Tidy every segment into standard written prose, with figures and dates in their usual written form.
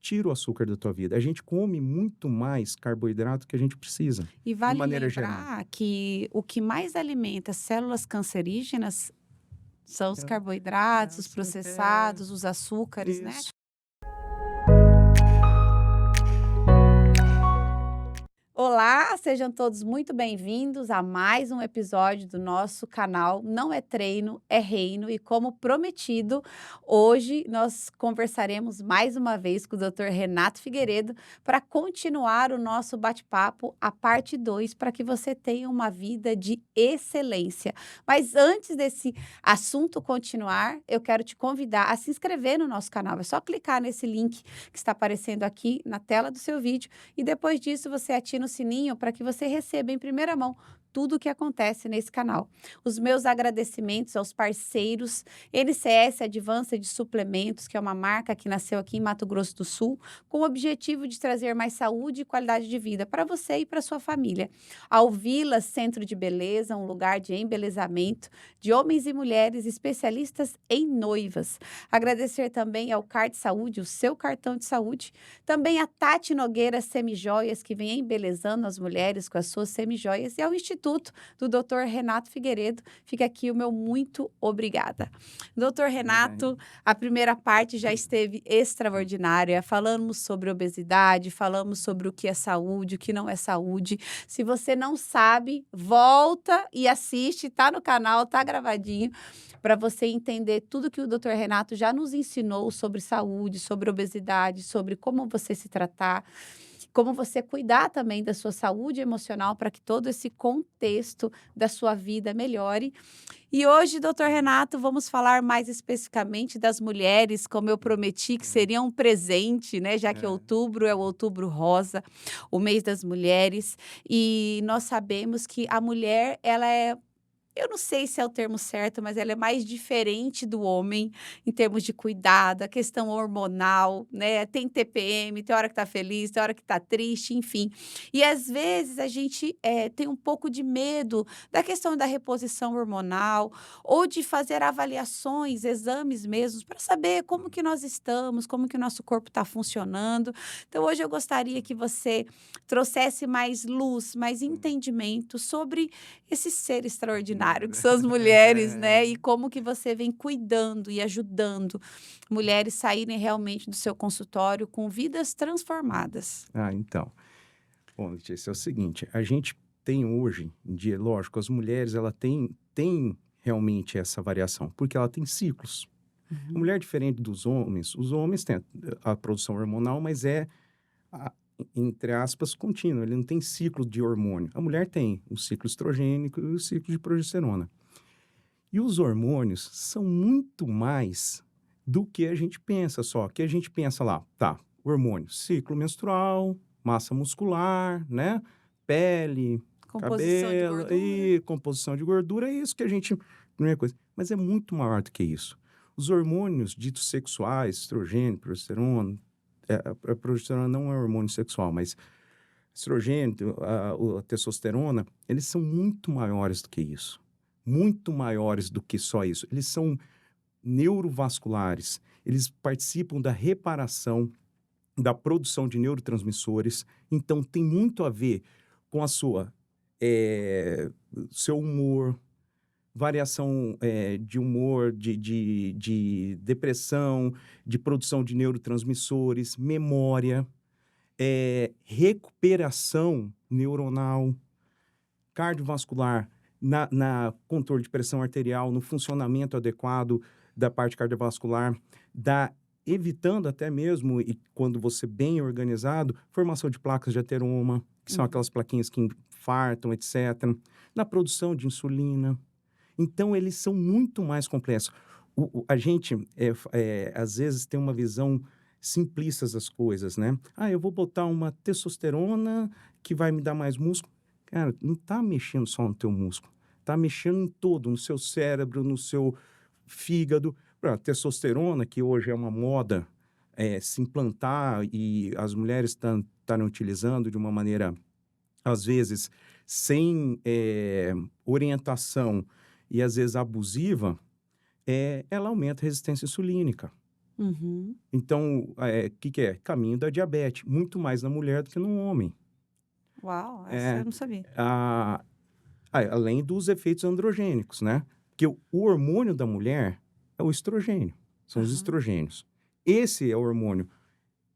tira o açúcar da tua vida. A gente come muito mais carboidrato que a gente precisa, E de vale maneira geral. lembrar que o que mais alimenta células cancerígenas são os É, carboidratos, os assim, é processados, os açúcares, né? isso. Olá, sejam todos muito bem-vindos a mais um episódio do nosso canal Não é Treino, é Reino. E como prometido, hoje nós conversaremos mais uma vez com o Dr. Renato Figueiredo para continuar o nosso bate-papo, a parte 2, para que você tenha uma vida de excelência. Mas antes desse assunto continuar, eu quero te convidar a se inscrever no nosso canal. É só clicar nesse link que está aparecendo aqui na tela do seu vídeo e depois disso você atina o sininho para que você receba em primeira mão tudo o que acontece nesse canal. Os meus agradecimentos aos parceiros NCS Advanced Suplementos, que é uma marca que nasceu aqui em Mato Grosso do Sul, com o objetivo de trazer mais saúde e qualidade de vida para você e para sua família. Ao Vila Centro de Beleza, um lugar de embelezamento de homens e mulheres especialistas em noivas. Agradecer também ao Card Saúde, o seu cartão de saúde. Também a Tati Nogueira Semijoias, que vem embelezando as mulheres com as suas semijoias, e ao Instituto do Dr. Renato Figueiredo. Fica aqui o meu muito obrigada. Doutor Renato, a primeira parte já esteve extraordinária. Falamos sobre obesidade, falamos sobre o que é saúde, o que não é saúde. Se você não sabe, volta e assiste, tá no canal, tá gravadinho, para você entender tudo que o Dr. Renato já nos ensinou sobre saúde, sobre obesidade, sobre como você se tratar, como você cuidar também da sua saúde emocional para que todo esse contexto da sua vida melhore. E hoje, doutor Renato, vamos falar mais especificamente das mulheres, como eu prometi que seria um presente, né? Já que É, outubro é o Outubro Rosa, o mês das mulheres, e nós sabemos que a mulher, ela é, eu não sei se é o termo certo, mas ela é mais diferente do homem em termos de cuidado, a questão hormonal, né? Tem TPM, tem hora que tá feliz, tem hora que tá triste, enfim. E às vezes a gente tem um pouco de medo da questão da reposição hormonal ou de fazer avaliações, exames mesmos, para saber como que nós estamos, como que o nosso corpo está funcionando. Então, hoje eu gostaria que você trouxesse mais luz, mais entendimento sobre esse ser extraordinário que são as mulheres, né? E como que você vem cuidando e ajudando mulheres saírem realmente do seu consultório com vidas transformadas. então. Bom, Letícia, é o seguinte, a gente tem hoje em dia, lógico, as mulheres, ela tem realmente essa variação, porque ela tem ciclos. A Uhum. mulher, diferente dos homens, os homens têm a produção hormonal, mas a- entre aspas, contínua, ele não tem ciclo de hormônio. A mulher tem o ciclo estrogênico e o ciclo de progesterona. E os hormônios são muito mais do que a gente pensa só, que a gente pensa lá, tá, hormônio, ciclo menstrual, massa muscular, né, pele, Composição de cabelo, gordura. e composição de gordura, é isso que a gente, primeira coisa, mas é muito maior do que isso. Os hormônios ditos sexuais, estrogênio, progesterona, a progesterona não é hormônio sexual, mas estrogênio, a testosterona, eles são muito maiores do que isso. Muito maiores do que só isso. Eles são neurovasculares. Eles participam da reparação, da produção de neurotransmissores. Então, tem muito a ver com a seu humor, variação de humor, de depressão, de produção de neurotransmissores, memória, recuperação neuronal, cardiovascular, na controle de pressão arterial, no funcionamento adequado da parte cardiovascular, evitando até mesmo, e quando você bem organizado, formação de placas de ateroma, que são Uhum. aquelas plaquinhas que infartam, etc. Na produção de insulina. Então, eles são muito mais complexos. A gente, às vezes, tem uma visão simplista das coisas, né? Ah, eu vou botar uma testosterona que vai me dar mais músculo. Cara, não está mexendo só no teu músculo. Está mexendo em todo, no seu cérebro, no seu fígado. A testosterona, que hoje é uma moda se implantar e as mulheres estarem utilizando de uma maneira, às vezes, sem orientação e, às vezes, abusiva, ela aumenta a resistência insulínica. Uhum. Então, o que é? Caminho da diabetes, muito mais na mulher do que no homem. Uau, essa eu É, não sabia. a, além dos efeitos androgênicos, né? Porque o hormônio da mulher é o estrogênio, são os Aham. estrogênios. Esse é o hormônio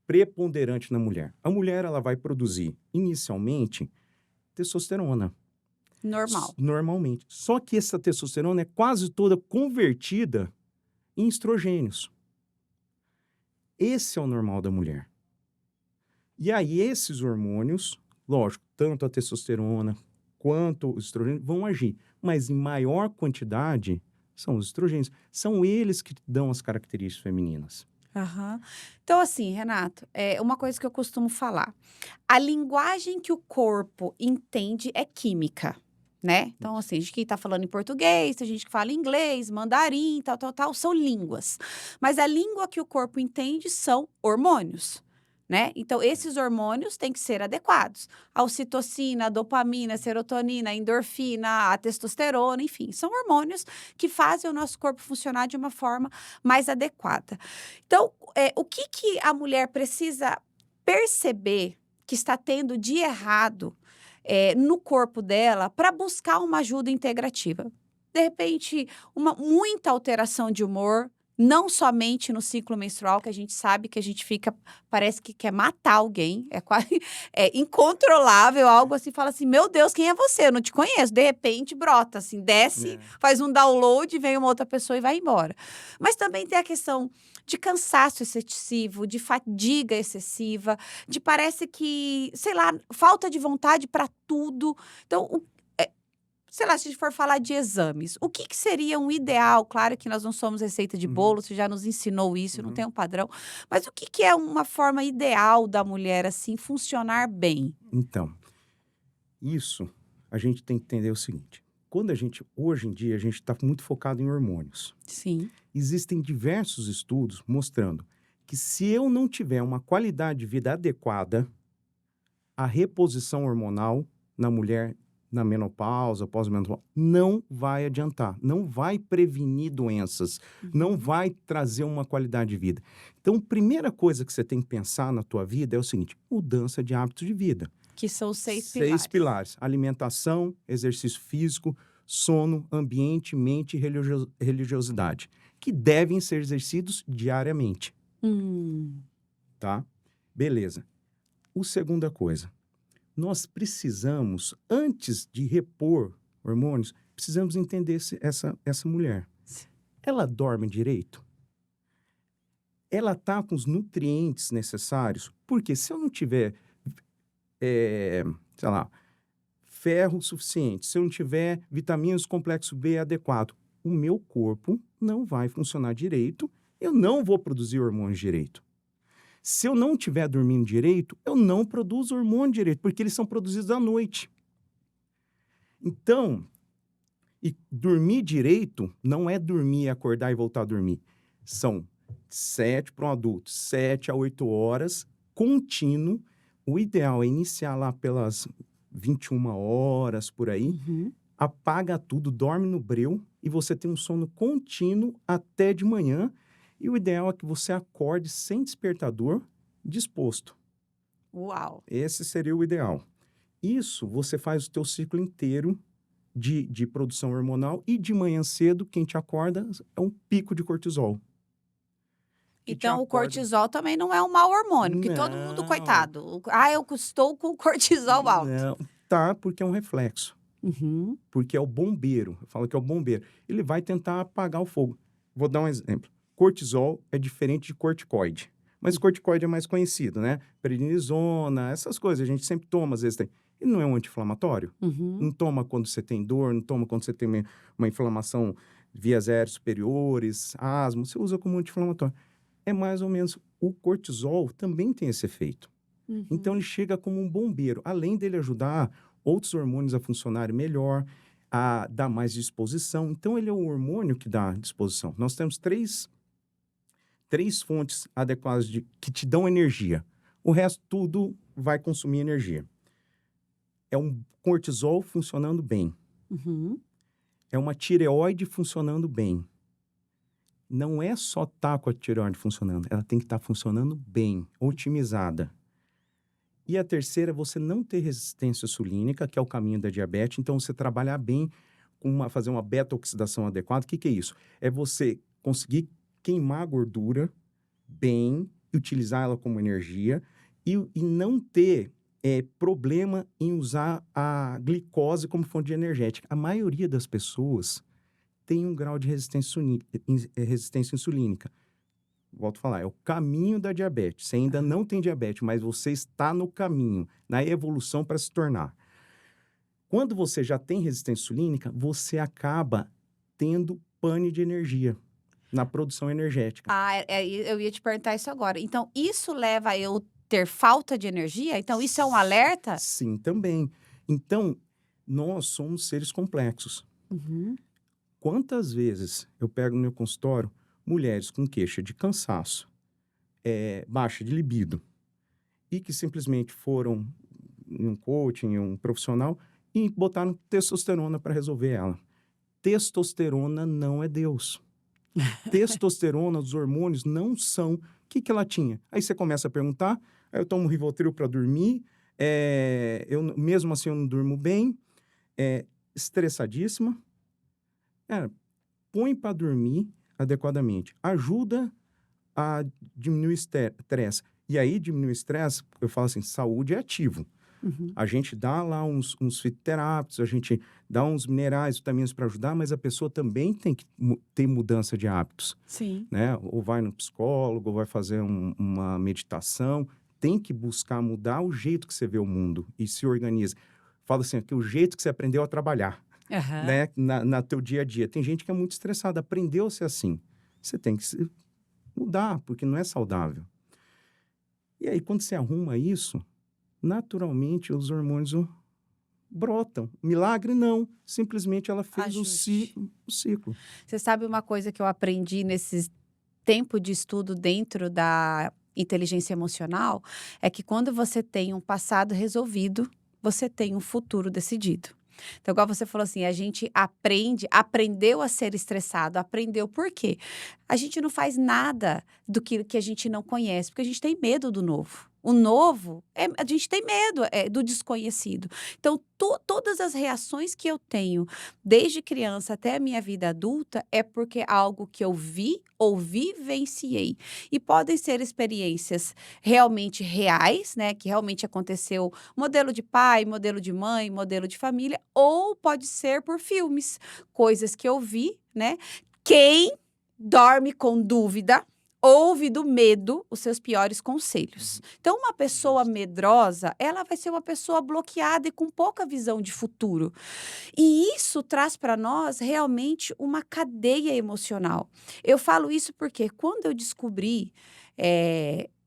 preponderante na mulher. A mulher, ela vai produzir, inicialmente, testosterona, Normal. normalmente. Só que essa testosterona é quase toda convertida em estrogênios. Esse é o normal da mulher. E aí, esses hormônios, lógico, tanto a testosterona quanto o estrogênio vão agir, mas em maior quantidade são os estrogênios. São eles que dão as características femininas. Aham. Então, assim, Renato, é uma coisa que eu costumo falar. A linguagem que o corpo entende é química, né? Então, assim, a gente que tá falando em português, tem gente que fala inglês, mandarim, tal, tal, tal, são línguas. Mas a língua que o corpo entende são hormônios, né? Então, esses hormônios têm que ser adequados. A ocitocina, a dopamina, a serotonina, a endorfina, a testosterona, enfim, são hormônios que fazem o nosso corpo funcionar de uma forma mais adequada. Então, o que que a mulher precisa perceber que está tendo de errado, no corpo dela para buscar uma ajuda integrativa. De repente, uma muita alteração de humor, não somente no ciclo menstrual, que a gente sabe que a gente fica parece que quer matar alguém, é quase é incontrolável, algo assim, fala assim: "Meu Deus, quem é você? Eu não te conheço". De repente brota, assim, desce, É. faz um download, vem uma outra pessoa e vai embora. Mas também tem a questão de cansaço excessivo, de fadiga excessiva, de parece que, sei lá, falta de vontade para tudo. Então, sei lá, se a gente for falar de exames, o que que seria um ideal? Claro que nós não somos receita de Uhum, bolo, você já nos ensinou isso, não uhum. tem um padrão. Mas o que que é uma forma ideal da mulher, assim, funcionar bem? Então, isso a gente tem que entender o seguinte: quando hoje em dia, a gente está muito focado em hormônios. Sim. Existem diversos estudos mostrando que se eu não tiver uma qualidade de vida adequada, a reposição hormonal na mulher, na menopausa, pós-menopausa, não vai adiantar, não vai prevenir doenças, não Uhum. vai trazer uma qualidade de vida. Então, primeira coisa que você tem que pensar na tua vida é o seguinte: mudança de hábitos de vida. Que são os 6 6 pilares. pilares: alimentação, exercício físico, sono, ambiente, mente e religiosidade, que devem ser exercidos diariamente, Hum. tá? Beleza. O segunda coisa, nós precisamos, antes de repor hormônios, precisamos entender essa mulher. Ela dorme direito? Ela tá com os nutrientes necessários? Porque se eu não tiver, sei lá, ferro suficiente, se eu não tiver vitaminas do complexo B adequado, o meu corpo não vai funcionar direito, eu não vou produzir hormônios direito. Se eu não estiver dormindo direito, eu não produzo hormônio direito, porque eles são produzidos à noite. Então, e dormir direito não é dormir, acordar e voltar a dormir. São 7 para um adulto, 7 a 8 horas contínuo. O ideal é iniciar lá pelas 21 horas, por aí, Uhum. apaga tudo, dorme no breu e você tem um sono contínuo até de manhã. E o ideal é que você acorde sem despertador, disposto. Uau! Esse seria o ideal. Isso você faz o teu ciclo inteiro de produção hormonal e de manhã cedo, quem te acorda é um pico de cortisol. Que te Então o acorda. cortisol também não é um mau hormônio, porque todo mundo, Não, coitado, eu estou com cortisol alto. não. Tá, porque é um reflexo. Uhum. Porque é o bombeiro. Eu falo que é o bombeiro. Ele vai tentar apagar o fogo. Vou dar um exemplo. Cortisol é diferente de corticoide. Mas o corticoide é mais conhecido, né? Prednisona, essas coisas. A gente sempre toma, às vezes tem. Ele não é um anti-inflamatório? Uhum. Não toma quando você tem dor, não toma quando você tem uma inflamação vias aéreas superiores, asma. Você usa como anti-inflamatório. É mais ou menos. O cortisol também tem esse efeito. Então, ele Uhum. chega como um bombeiro. Além dele ajudar outros hormônios a funcionarem melhor, a dar mais disposição. Então, ele é o hormônio que dá disposição. Nós temos três fontes adequadas que te dão energia. O resto, tudo vai consumir energia. É um cortisol funcionando bem. Uhum. É uma tireoide funcionando bem. não é só estar com a tireoide funcionando, ela tem que estar funcionando bem, otimizada. E a terceira, você não ter resistência insulínica, que é o caminho da diabetes. Então, você trabalhar bem, fazer uma beta-oxidação adequada. O que é isso? É você conseguir queimar a gordura bem, e utilizar ela como energia e não ter problema em usar a glicose como fonte energética. A maioria das pessoas tem um grau de resistência insulínica. Volto a falar, é o caminho da diabetes. Você ainda não tem diabetes, mas você está no caminho, na evolução para se tornar. Quando você já tem resistência insulínica, você acaba tendo pane de energia na produção energética. Eu ia te perguntar isso agora. Então, isso leva a eu ter falta de energia? Então, isso é um alerta? Sim, também. Então, nós somos seres complexos. Uhum. Quantas vezes eu pego no meu consultório mulheres com queixa de cansaço, baixa de libido, e que simplesmente foram em um coaching, em um profissional, e botaram testosterona para resolver ela. Testosterona não é Deus. Testosterona, os hormônios não são. O que ela tinha? Aí você começa a perguntar, aí eu tomo Rivotril para dormir, mesmo assim eu não durmo bem, estressadíssima. Põe para dormir adequadamente. Ajuda a diminuir o estresse. E aí, diminuir o estresse, eu falo assim, saúde é ativo. Uhum. A gente dá lá uns fitoterápicos, a gente dá uns minerais, vitaminas para ajudar, mas a pessoa também tem que ter mudança de hábitos. Sim. Né? Ou vai no psicólogo, ou vai fazer uma meditação. Tem que buscar mudar o jeito que você vê o mundo e se organiza. Fala assim, que o jeito que você aprendeu a trabalhar, Uhum. né? Na teu dia a dia. Tem gente que é muito estressada, aprendeu a ser assim. Você tem que mudar, porque não é saudável. E aí, quando você arruma isso, naturalmente os hormônios brotam. Milagre não, simplesmente ela fez o ciclo. Você sabe uma coisa que eu aprendi nesse tempo de estudo dentro da inteligência emocional? É que quando você tem um passado resolvido, você tem um futuro decidido. Então, igual você falou assim, a gente aprendeu a ser estressado, aprendeu por quê? A gente não faz nada do que a gente não conhece, porque a gente tem medo do novo. O novo, a gente tem medo do desconhecido. Então, todas as reações que eu tenho, desde criança até a minha vida adulta, é porque é algo que eu vi, ouvi, vivenciei. E podem ser experiências realmente reais, né? Que realmente aconteceu, modelo de pai, modelo de mãe, modelo de família, ou pode ser por filmes, coisas que eu vi, né? Quem dorme com dúvida ouve do medo os seus piores conselhos. Então, uma pessoa medrosa, ela vai ser uma pessoa bloqueada e com pouca visão de futuro. E isso traz para nós realmente uma cadeia emocional. Eu falo isso porque quando eu descobri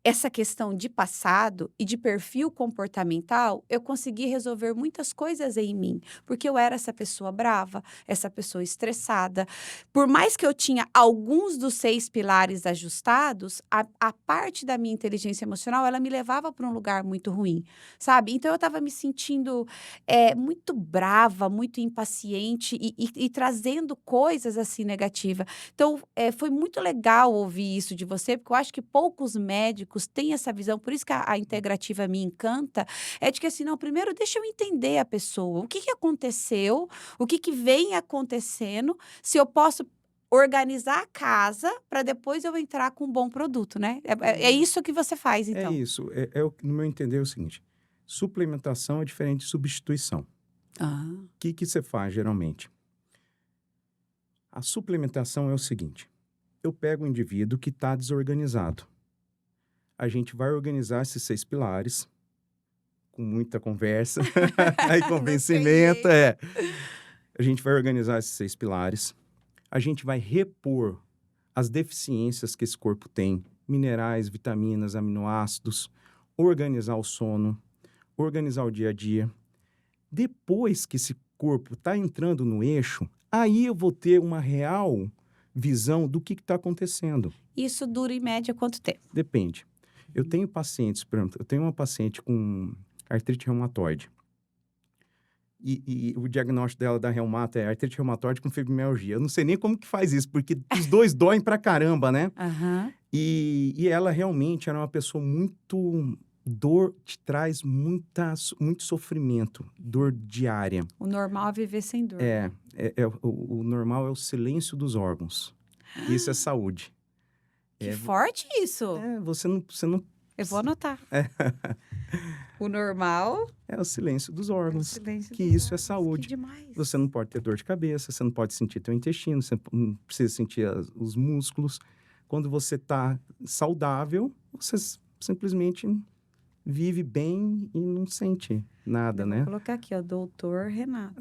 essa questão de passado e de perfil comportamental, eu consegui resolver muitas coisas em mim, porque eu era essa pessoa brava, essa pessoa estressada. Por mais que eu tinha alguns dos 6 pilares ajustados, a parte da minha inteligência emocional, ela me levava para um lugar muito ruim, sabe? Então, eu estava me sentindo muito brava, muito impaciente e trazendo coisas assim negativas. Então, foi muito legal ouvir isso de você, porque eu acho que poucos médicos têm essa visão, por isso que a integrativa me encanta, é de que assim, não, primeiro deixa eu entender a pessoa, o que aconteceu, o que vem acontecendo, se eu posso organizar a casa para depois eu entrar com um bom produto, né? É isso que você faz, então. É isso. No meu entender, é o seguinte: suplementação é diferente de substituição. O que você faz, geralmente? A suplementação é o seguinte: eu pego um indivíduo que está desorganizado. A gente vai organizar esses 6 pilares, com muita conversa e convencimento. A gente vai organizar esses 6 pilares. A gente vai repor as deficiências que esse corpo tem, minerais, vitaminas, aminoácidos, organizar o sono, organizar o dia a dia. Depois que esse corpo está entrando no eixo, aí eu vou ter uma real visão do que está acontecendo. Isso dura em média quanto tempo? Depende. Eu tenho pacientes, por exemplo, eu tenho uma paciente com artrite reumatoide. E o diagnóstico dela da reumato é artrite reumatoide com fibromialgia. Eu não sei nem como que faz isso, porque os dois doem pra caramba, né? Aham. E ela realmente era uma pessoa muito... Dor te traz muito sofrimento, dor diária. O normal é viver sem dor. O normal é o silêncio dos órgãos. Isso é saúde. Que forte isso! Você não... Eu vou anotar. O normal É o silêncio dos é o órgãos. silêncio Que dos isso é órgãos. saúde. Que demais. Você não pode ter dor de cabeça, você não pode sentir teu intestino, você não precisa sentir os músculos. Quando você está saudável, você simplesmente vive bem e não sente nada, Eu né? vou colocar aqui, ó, doutor Renato.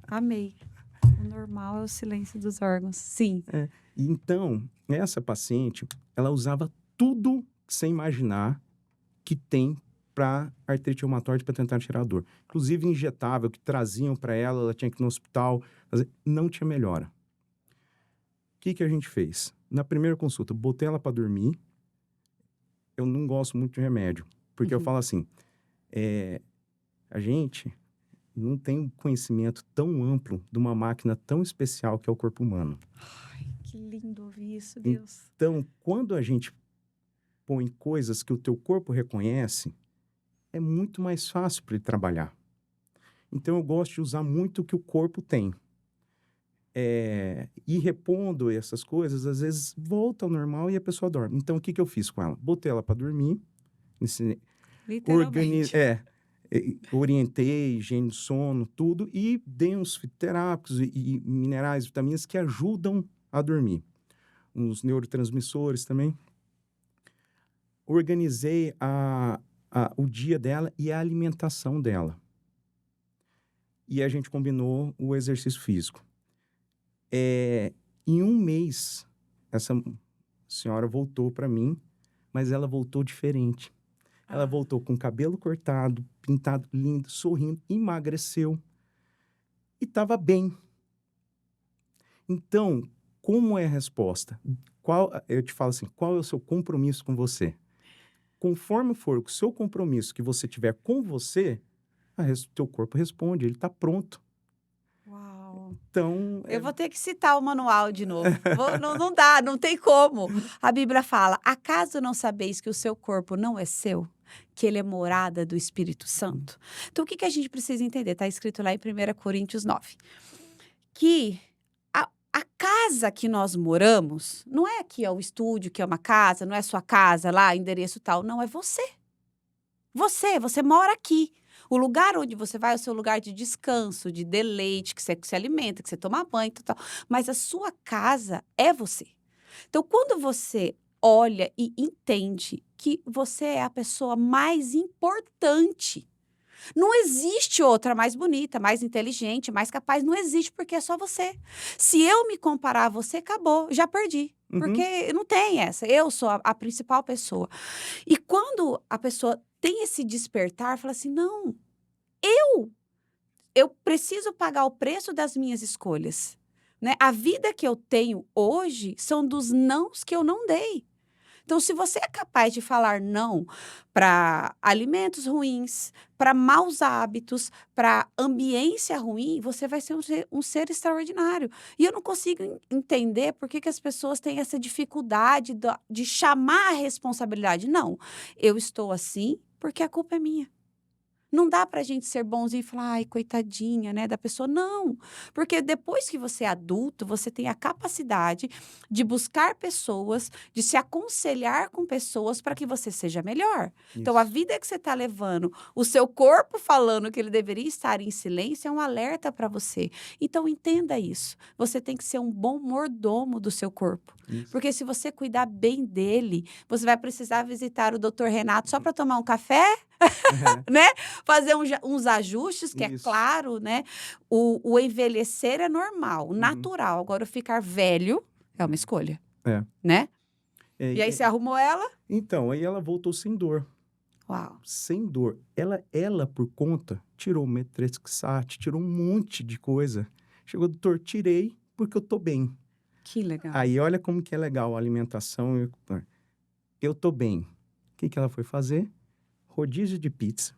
Amei. O normal é o silêncio dos órgãos. Sim. Então, essa paciente, ela usava tudo que você imaginar que tem para artrite reumatoide para tentar tirar a dor. Inclusive injetável, que traziam para ela, ela tinha que ir no hospital, não tinha melhora. O que a gente fez? Na primeira consulta, botei ela para dormir. Eu não gosto muito de remédio, porque eu falo assim, a gente não tem um conhecimento tão amplo de uma máquina tão especial que é o corpo humano. Ai, que lindo ouvir isso, Deus. Então, quando a gente põe coisas que o teu corpo reconhece, é muito mais fácil para ele trabalhar. Então, eu gosto de usar muito o que o corpo tem. E repondo essas coisas, às vezes volta ao normal e a pessoa dorme. Então, o que eu fiz com ela? Botei ela para dormir, ensinei, Literalmente. orientei, higiene do sono, tudo, e dei uns fitoterápicos e minerais, vitaminas que ajudam a dormir. Uns neurotransmissores também. Organizei o dia dela e a alimentação dela. E a gente combinou o exercício físico. Em um mês, essa senhora voltou para mim, mas ela voltou diferente. Ela voltou com cabelo cortado, pintado, lindo, sorrindo, emagreceu e estava bem. Então, como é a resposta? Eu te falo assim, qual é o seu compromisso com você? Conforme for o seu compromisso que você tiver com você, teu corpo responde, ele está pronto. Uau. Então... Eu vou ter que citar o manual de novo. Não dá, não tem como. A Bíblia fala, acaso não sabeis que o seu corpo não é seu? Que ele é morada do Espírito Santo? Então, o que a gente precisa entender? Está escrito lá em 1 Coríntios 9. Que a casa que nós moramos, não é aqui, ó, o estúdio, que é uma casa, não é sua casa lá, endereço tal. Não, é você. Você mora aqui. O lugar onde você vai é o seu lugar de descanso, de deleite, que você se alimenta, que você toma banho e tal. Mas a sua casa é você. Então, quando você olha e entende que você é a pessoa mais importante, não existe outra mais bonita, mais inteligente, mais capaz, não existe, porque é só você. Se eu me comparar a você, acabou, já perdi. Porque não tem essa, eu sou a principal pessoa. E quando a pessoa tem esse despertar, fala assim, não, eu preciso pagar o preço das minhas escolhas, né? A vida que eu tenho hoje são dos nãos que eu não dei. Então, se você é capaz de falar não para alimentos ruins, para maus hábitos, para ambiência ruim, você vai ser um ser extraordinário. E eu não consigo entender por que as pessoas têm essa dificuldade de chamar a responsabilidade. Não, eu estou assim porque a culpa é minha. Não dá pra gente ser bonzinho e falar, ai, coitadinha, né, da pessoa. Não, porque depois que você é adulto, você tem a capacidade de buscar pessoas, de se aconselhar com pessoas para que você seja melhor. Então, a vida que você está levando, o seu corpo falando que ele deveria estar em silêncio, é um alerta para você. Então, entenda isso. Você tem que ser um bom mordomo do seu corpo. Isso. Porque se você cuidar bem dele, você vai precisar visitar o Dr. Renato só para tomar um café, né? Fazer uns ajustes, que é Isso. claro, né? O envelhecer é normal, natural. Agora, ficar velho é uma escolha, né? E aí, você arrumou ela? Então, aí ela voltou sem dor. Uau. Sem dor. Ela por conta, tirou metrexate, tirou um monte de coisa. Chegou, doutor, tirei porque eu tô bem. Que legal. Aí, olha como que é legal a alimentação. Eu tô bem. O que ela foi fazer? Rodízio de pizza.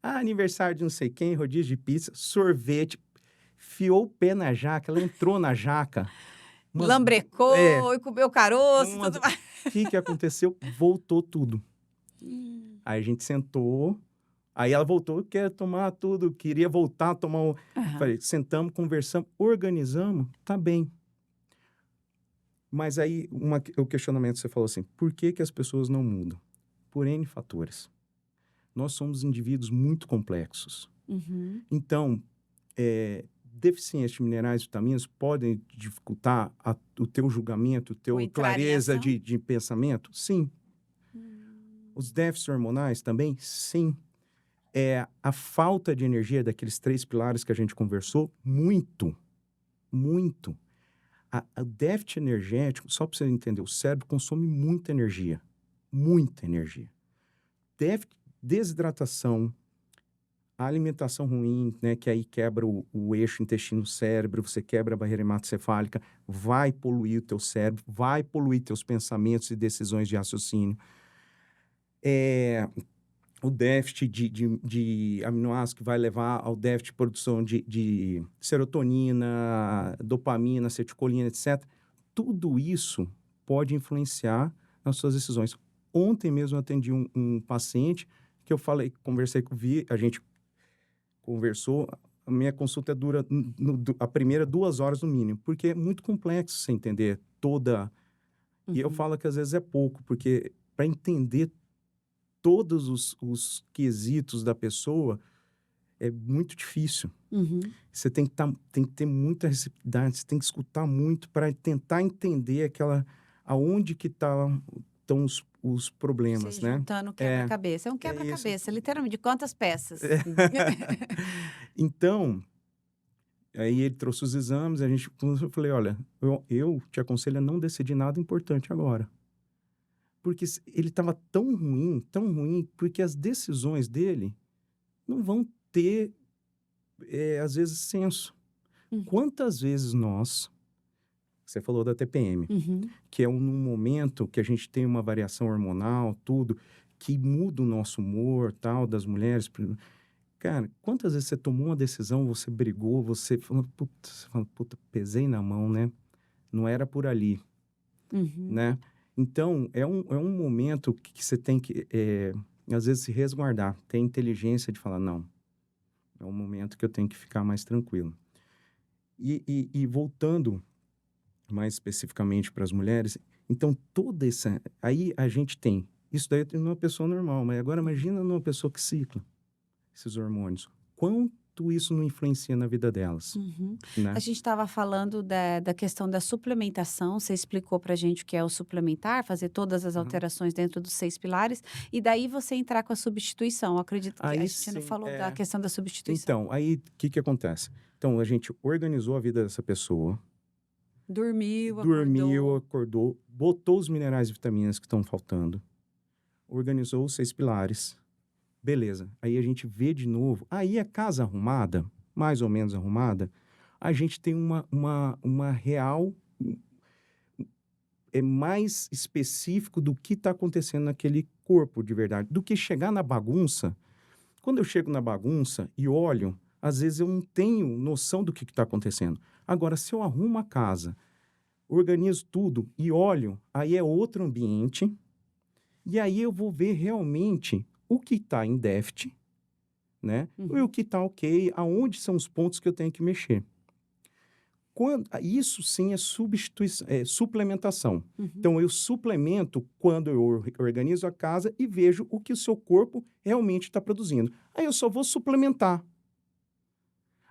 aniversário de não sei quem, rodízio de pizza, sorvete, fiou o pé na jaca, ela entrou na jaca. Lambrecou e comeu caroço e tudo mais. O que aconteceu? Voltou tudo. Aí a gente sentou, aí ela voltou, quer tomar tudo, queria voltar a tomar o... Falei, sentamos, conversamos, organizamos, tá bem. Mas aí o questionamento, você falou assim, por que as pessoas não mudam? Por N fatores. Nós somos indivíduos muito complexos. Então, deficiência de minerais e vitaminas podem dificultar o teu julgamento, a tua clareza de pensamento? Sim. Os déficits hormonais também? Sim. A falta de energia daqueles 3 pilares que a gente conversou? Muito. Muito. O déficit energético, só para você entender, o cérebro consome muita energia. Muita energia. Desidratação, a alimentação ruim, né, que aí quebra o eixo intestino-cérebro, você quebra a barreira hematocefálica, vai poluir o teu cérebro, vai poluir teus pensamentos e decisões de raciocínio. O déficit de aminoácidos que vai levar ao déficit de produção de serotonina, dopamina, acetilcolina, etc. Tudo isso pode influenciar nas suas decisões. Ontem mesmo eu atendi um paciente que eu conversei com o Vi, a gente conversou, a minha consulta dura a primeira 2 horas no mínimo, porque é muito complexo você entender toda... E eu falo que às vezes é pouco, porque para entender todos os quesitos da pessoa é muito difícil. Você tem que ter muita receptividade, você tem que escutar muito para tentar entender aonde que estão os problemas, Você né? juntando quebra-cabeça. É um quebra-cabeça, literalmente, de quantas peças? Então, aí ele trouxe os exames, eu falei, olha, eu te aconselho a não decidir nada importante agora. Porque ele estava tão ruim, porque as decisões dele não vão ter, às vezes, senso. Quantas vezes você falou da TPM, que é num momento que a gente tem uma variação hormonal, tudo, que muda o nosso humor, tal, das mulheres. Cara, quantas vezes você tomou uma decisão, você brigou, você falou, puta, pesei na mão, né? Não era por ali, né? Então, é um momento que você tem que, às vezes, se resguardar, ter inteligência de falar, não, é um momento que eu tenho que ficar mais tranquilo. E voltando mais especificamente para as mulheres, então, toda essa... Aí a gente tem, isso daí numa pessoa normal, mas agora imagina numa pessoa que cicla esses hormônios. Quanto isso não influencia na vida delas, né? A gente estava falando da questão da suplementação, você explicou para a gente o que é o suplementar, fazer todas as alterações dentro dos 6 pilares, e daí você entrar com a substituição. Eu acredito que Aí a gente não sim, falou da questão da substituição. Então, aí o que acontece? Então, a gente organizou a vida dessa pessoa, Dormiu, acordou, botou os minerais e vitaminas que estão faltando, organizou os 6 pilares, beleza. Aí a gente vê de novo, aí a casa arrumada, mais ou menos arrumada, a gente tem uma real... É mais específico do que está acontecendo naquele corpo de verdade, do que chegar na bagunça. Quando eu chego na bagunça e olho, às vezes eu não tenho noção do que está acontecendo. Agora, se eu arrumo a casa, organizo tudo e olho, aí é outro ambiente, e aí eu vou ver realmente o que está em déficit, né? E o que está ok, aonde são os pontos que eu tenho que mexer. Isso sim é suplementação. Então, eu suplemento quando eu organizo a casa e vejo o que o seu corpo realmente está produzindo. Aí eu só vou suplementar.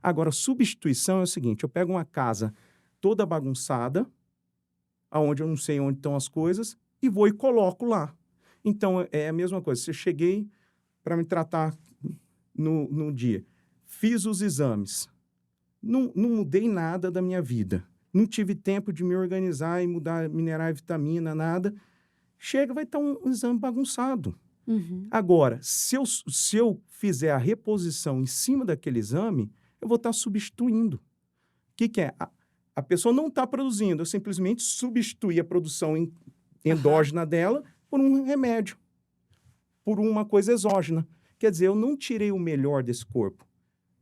Agora, substituição é o seguinte, eu pego uma casa toda bagunçada, aonde eu não sei onde estão as coisas, e vou e coloco lá. Então, é a mesma coisa. Se eu cheguei para me tratar no dia, fiz os exames, não mudei nada da minha vida. Não tive tempo de me organizar e mudar mineral e vitamina, nada. Chega, vai estar um exame bagunçado. Agora, se eu fizer a reposição em cima daquele exame, eu vou estar substituindo. O que é? A pessoa não está produzindo, eu simplesmente substituí a produção endógena dela por um remédio, por uma coisa exógena. Quer dizer, eu não tirei o melhor desse corpo.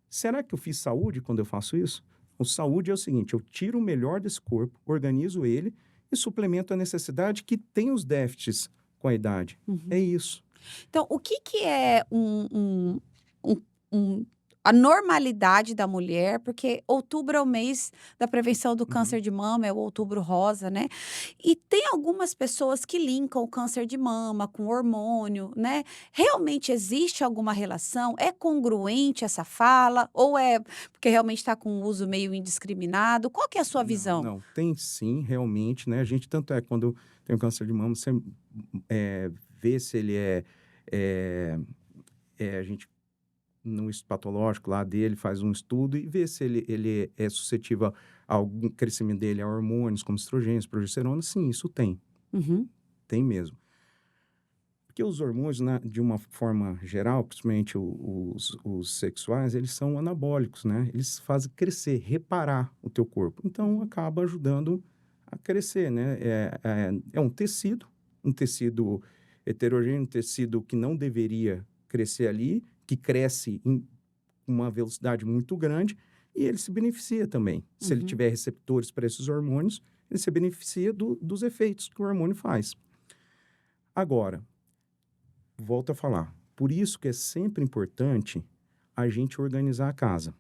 Será que eu fiz saúde quando eu faço isso? O saúde é o seguinte, eu tiro o melhor desse corpo, organizo ele e suplemento a necessidade que tem os déficits com a idade. É Uhum. isso. Então, o que que é um um a normalidade da mulher, porque outubro é o mês da prevenção do Uhum. câncer de mama, é o outubro rosa, né. E tem algumas pessoas que linkam o câncer de mama com hormônio, né. Realmente existe alguma relação? É congruente essa fala? Ou é porque realmente está com um uso meio indiscriminado? Qual que é a sua Não, visão? não. Tem sim, realmente, né? A gente, tanto é, quando tem um câncer de mama, você vê se ele é, a gente, no estudo patológico lá dele, faz um estudo e vê se ele é suscetível a algum crescimento dele a hormônios, como estrogênios, progesterona. Sim, isso tem. Uhum, Tem mesmo. Porque os hormônios, de uma forma geral, principalmente os sexuais, eles são anabólicos, né? Eles fazem crescer, reparar o teu corpo. Então, uhum, acaba ajudando a crescer, né? É um tecido heterogêneo, um tecido que não deveria crescer ali, que cresce em uma velocidade muito grande e ele se beneficia também. Se ele uhum. tiver receptores para esses hormônios, ele se beneficia dos efeitos que o hormônio faz. Agora, volto a falar. Por isso que é sempre importante a gente organizar a casa.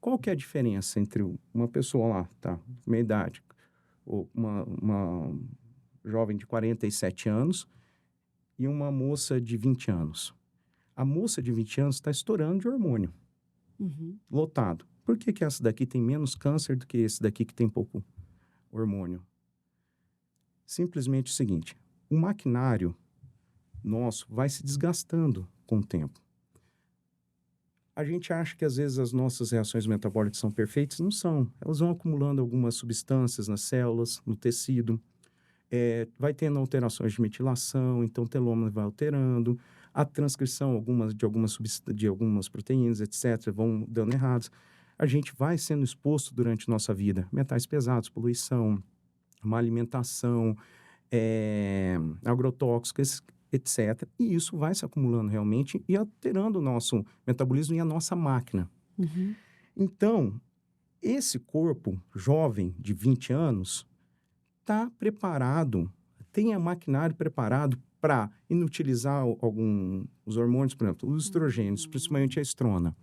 Qual que é a diferença entre uma pessoa lá, tá, meia idade, ou uma jovem de 47 anos e uma moça de 20 anos? A moça de 20 anos está estourando de hormônio, Uhum. lotado. Por que que essa daqui tem menos câncer do que esse daqui que tem pouco hormônio? Simplesmente o seguinte, o maquinário nosso vai se desgastando com o tempo. A gente acha que às vezes as nossas reações metabólicas são perfeitas, não são. Elas vão acumulando algumas substâncias nas células, no tecido, vai tendo alterações de metilação, então o telômero vai alterando, a transcrição de algumas proteínas, etc., vão dando errados. A gente vai sendo exposto durante nossa vida, metais pesados, poluição, má alimentação, agrotóxicos, etc. E isso vai se acumulando realmente e alterando o nosso metabolismo e a nossa máquina. Uhum. Então, esse corpo jovem de 20 anos está preparado, tem a maquinário preparado para inutilizar os hormônios, por exemplo, os estrogênios, principalmente a estrona.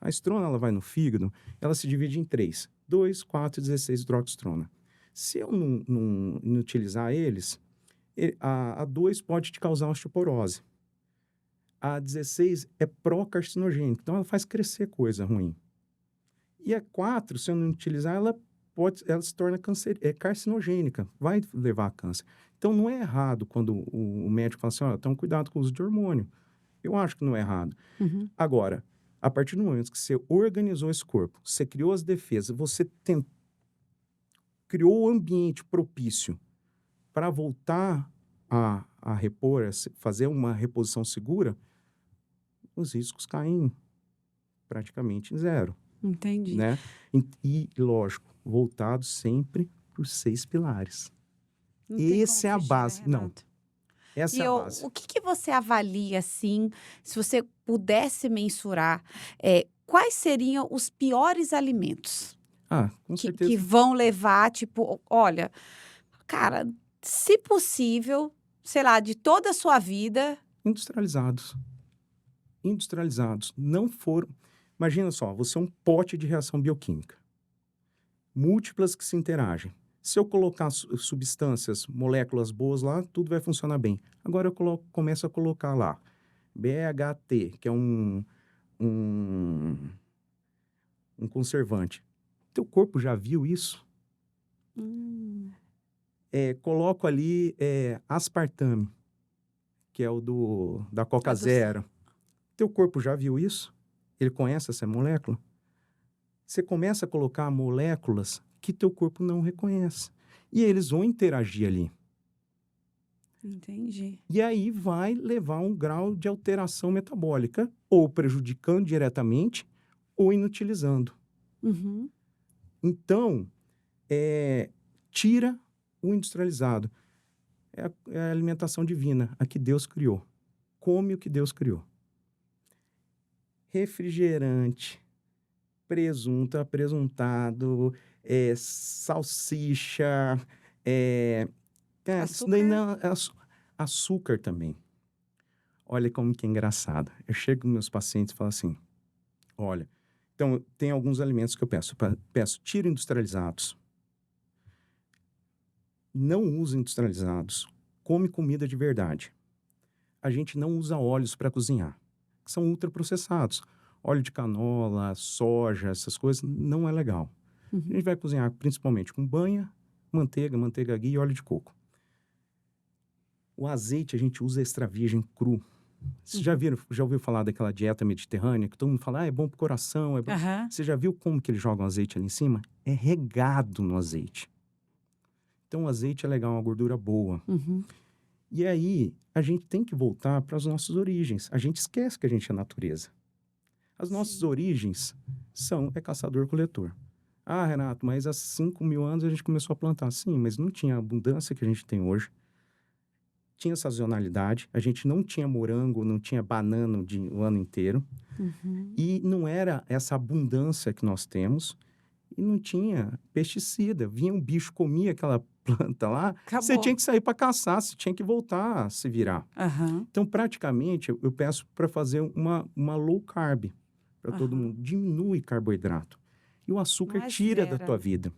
A estrona, ela vai no fígado, ela se divide em três: 2, 4 e 16 hidroxestrona. Se eu não inutilizar eles, a 2 pode te causar osteoporose. A 16 é pró-carcinogênica, então ela faz crescer coisa ruim. E a 4, se eu não utilizar, ela se torna carcinogênica, vai levar a câncer. Então não é errado quando o médico fala assim, ó, toma cuidado com o uso de hormônio. Eu acho que não é errado. Uhum. Agora, a partir do momento que você organizou esse corpo, você criou as defesas, criou o ambiente propício para voltar a repor, fazer uma reposição segura, os riscos caem praticamente em zero, Entendi. né? E, lógico, voltado sempre para os 6 pilares. Não tem como Essa é a fugir, né, base. Não, Renato? essa E é a eu base. o que que você avalia, assim, se você pudesse mensurar, quais seriam os piores alimentos Ah, com que certeza, vão levar, tipo, olha, cara, se possível, sei lá, de toda a sua vida. industrializados. Industrializados. Não foram. Imagina só, você é um pote de reação bioquímica, múltiplas que se interagem. Se eu colocar substâncias, moléculas boas lá, tudo vai funcionar bem. Agora eu começo a colocar lá BHT, que é um, um conservante. Teu corpo já viu isso? Hum. Coloco ali aspartame, que é da Coca A dos Zero. Teu corpo já viu isso? Ele conhece essa molécula? Você começa a colocar moléculas que teu corpo não reconhece. E eles vão interagir ali. Entendi. E aí vai levar a um grau de alteração metabólica, ou prejudicando diretamente, ou inutilizando. Uhum. Então, tira o industrializado. É a alimentação divina, a que Deus criou. Come o que Deus criou. refrigerante, presunto, apresuntado, salsicha, isso daí Açúcar? não, açúcar também. Olha como que é engraçado. Eu chego nos meus pacientes e falo assim, olha, então tem alguns alimentos que eu peço, tira industrializados, não usa industrializados, come comida de verdade. A gente não usa óleos para cozinhar, que são ultraprocessados. Óleo de canola, soja, essas coisas, não é legal. A Uhum. gente vai cozinhar principalmente com banha, manteiga ghee e óleo de coco. O azeite a gente usa extra virgem cru. Você já ouviu falar daquela dieta mediterrânea que todo mundo fala, é bom pro coração, é bom. Aham. Você já viu como que eles jogam azeite ali em cima? É regado no azeite. Então o azeite é legal, uma gordura boa. Uhum. E aí a gente tem que voltar para as nossas origens. A gente esquece que a gente é natureza. As nossas origens é caçador-coletor. Ah, Renato, mas há 5.000 anos a gente começou a plantar. Sim, mas não tinha a abundância que a gente tem hoje. Tinha sazonalidade, a gente não tinha morango, não tinha banana o ano inteiro. Uhum. E não era essa abundância que nós temos. E não tinha pesticida. Vinha um bicho, comia aquela planta lá, você Acabou. tinha que sair para caçar, você tinha que voltar a se virar. Aham. Então, praticamente, eu peço para fazer uma low carb para todo Aham. mundo. Diminui carboidrato. E o açúcar Não é tira da zero. tua vida.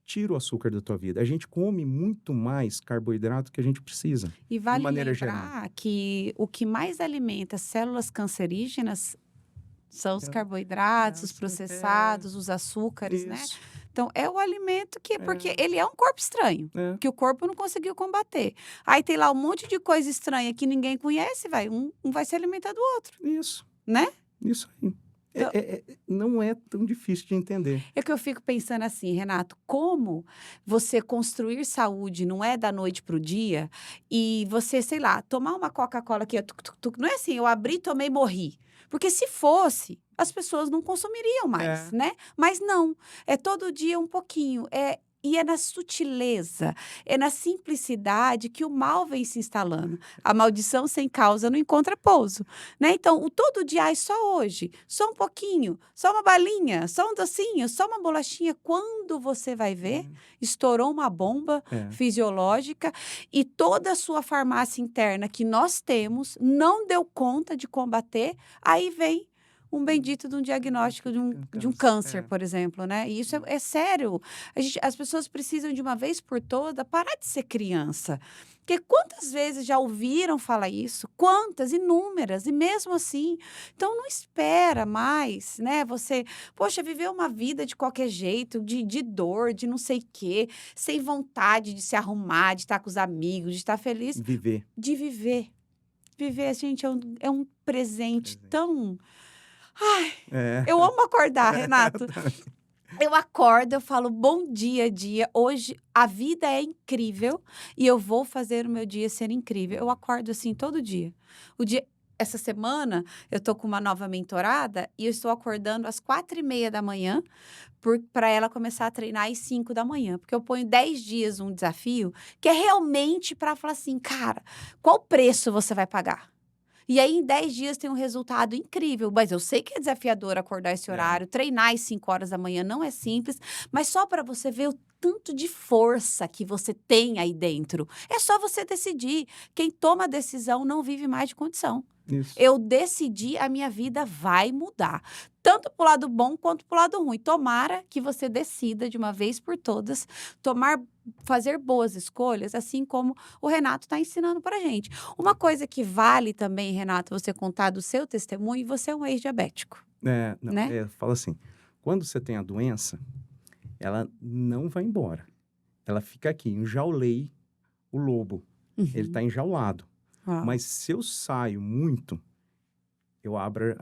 Tira o açúcar da tua vida. A gente come muito mais carboidrato que a gente precisa, E de vale maneira geral. lembrar que o que mais alimenta células cancerígenas são os É, carboidratos, os essa- processados, os açúcares, né? Isso. Então, é o alimento que... Porque É, ele é um corpo estranho, é, que o corpo não conseguiu combater. Aí tem lá um monte de coisa estranha que ninguém conhece, um vai se alimentar do outro, isso. né? Isso aí. Então, Não é tão difícil de entender. é que eu fico pensando assim, Renato, como você construir saúde não é da noite para o dia e você, sei lá, tomar uma Coca-Cola que não é assim, eu abri, tomei, morri. Porque se fosse, as pessoas não consumiriam mais, É. né? Mas não, é todo dia um pouquinho, e é na sutileza, é na simplicidade que o mal vem se instalando. A maldição sem causa não encontra pouso, né? Então, o todo dia, ai, só hoje, só um pouquinho, só uma balinha, só um docinho, só uma bolachinha. Quando você vai ver, estourou uma bomba É. fisiológica e toda a sua farmácia interna que nós temos não deu conta de combater, aí vem um bendito de um diagnóstico de um câncer, por exemplo, né? E isso é sério. As pessoas precisam de uma vez por toda parar de ser criança. Porque quantas vezes já ouviram falar isso? Quantas? Inúmeras. E mesmo assim, então não espera mais, né? Você, poxa, viveu uma vida de qualquer jeito, de dor, de não sei o quê, sem vontade de se arrumar, de estar com os amigos, de estar feliz, Viver. de viver. Viver, gente, é um presente Presente. tão... É. Eu amo acordar, Renato. Eu acordo, eu falo bom dia. Hoje a vida é incrível e eu vou fazer o meu dia ser incrível. Eu acordo assim todo dia. Essa semana eu tô com uma nova mentorada e eu estou acordando às 4:30 da manhã para ela começar a treinar às 5 da manhã. Porque eu ponho 10 dias um desafio que é realmente para falar assim, cara, qual preço você vai pagar? E aí, em 10 dias, tem um resultado incrível. Mas eu sei que é desafiador acordar esse horário, treinar às 5 horas da manhã não é simples, mas só para você ver o tanto de força que você tem aí dentro. É só você decidir. Quem toma a decisão não vive mais de condição. Isso. Eu decidi, a minha vida vai mudar. Tanto para o lado bom quanto para o lado ruim. Tomara que você decida de uma vez por todas fazer boas escolhas, assim como o Renato está ensinando para a gente. Uma coisa que vale também, Renato, você contar do seu testemunho, você é um ex-diabético, Não, né? fala assim, quando você tem a doença, ela não vai embora. Ela fica aqui, enjaulei o lobo. Ele está enjaulado. Uau. Mas se eu saio muito, eu abro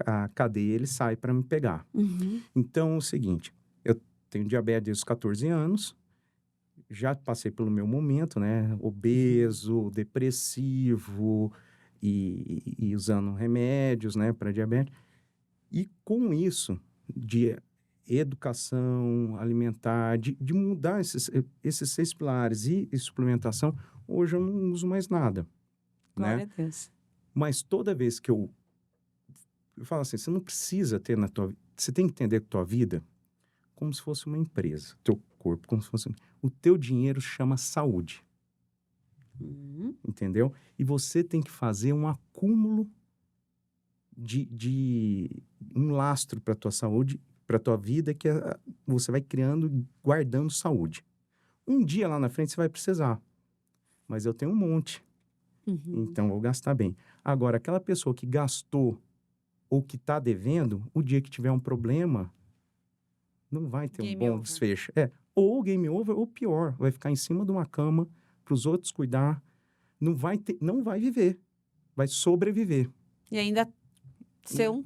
a cadeia e ele sai para me pegar. Uhum. Então, é o seguinte, eu tenho diabetes desde os 14 anos, já passei pelo meu momento, né? Obeso, depressivo e usando remédios, né, para diabetes. E com isso, de educação alimentar, de mudar esses 6 pilares e suplementação, hoje eu não uso mais nada, Glória né? a Deus. Mas toda vez que eu eu falo assim, você não precisa ter na tua vida, você tem que entender a tua vida como se fosse uma empresa, teu corpo, como se fosse... O teu dinheiro chama saúde, entendeu? E você tem que fazer um acúmulo de um lastro para tua saúde, para tua vida, que você vai criando, guardando saúde. Um dia lá na frente você vai precisar, mas eu tenho um monte, então vou gastar bem. Agora, aquela pessoa que gastou ou que está devendo, o dia que tiver um problema, não vai ter um Game bom over. desfecho. Ou game over, ou pior, vai ficar em cima de uma cama para os outros cuidar, não vai viver, vai sobreviver. E ainda ser um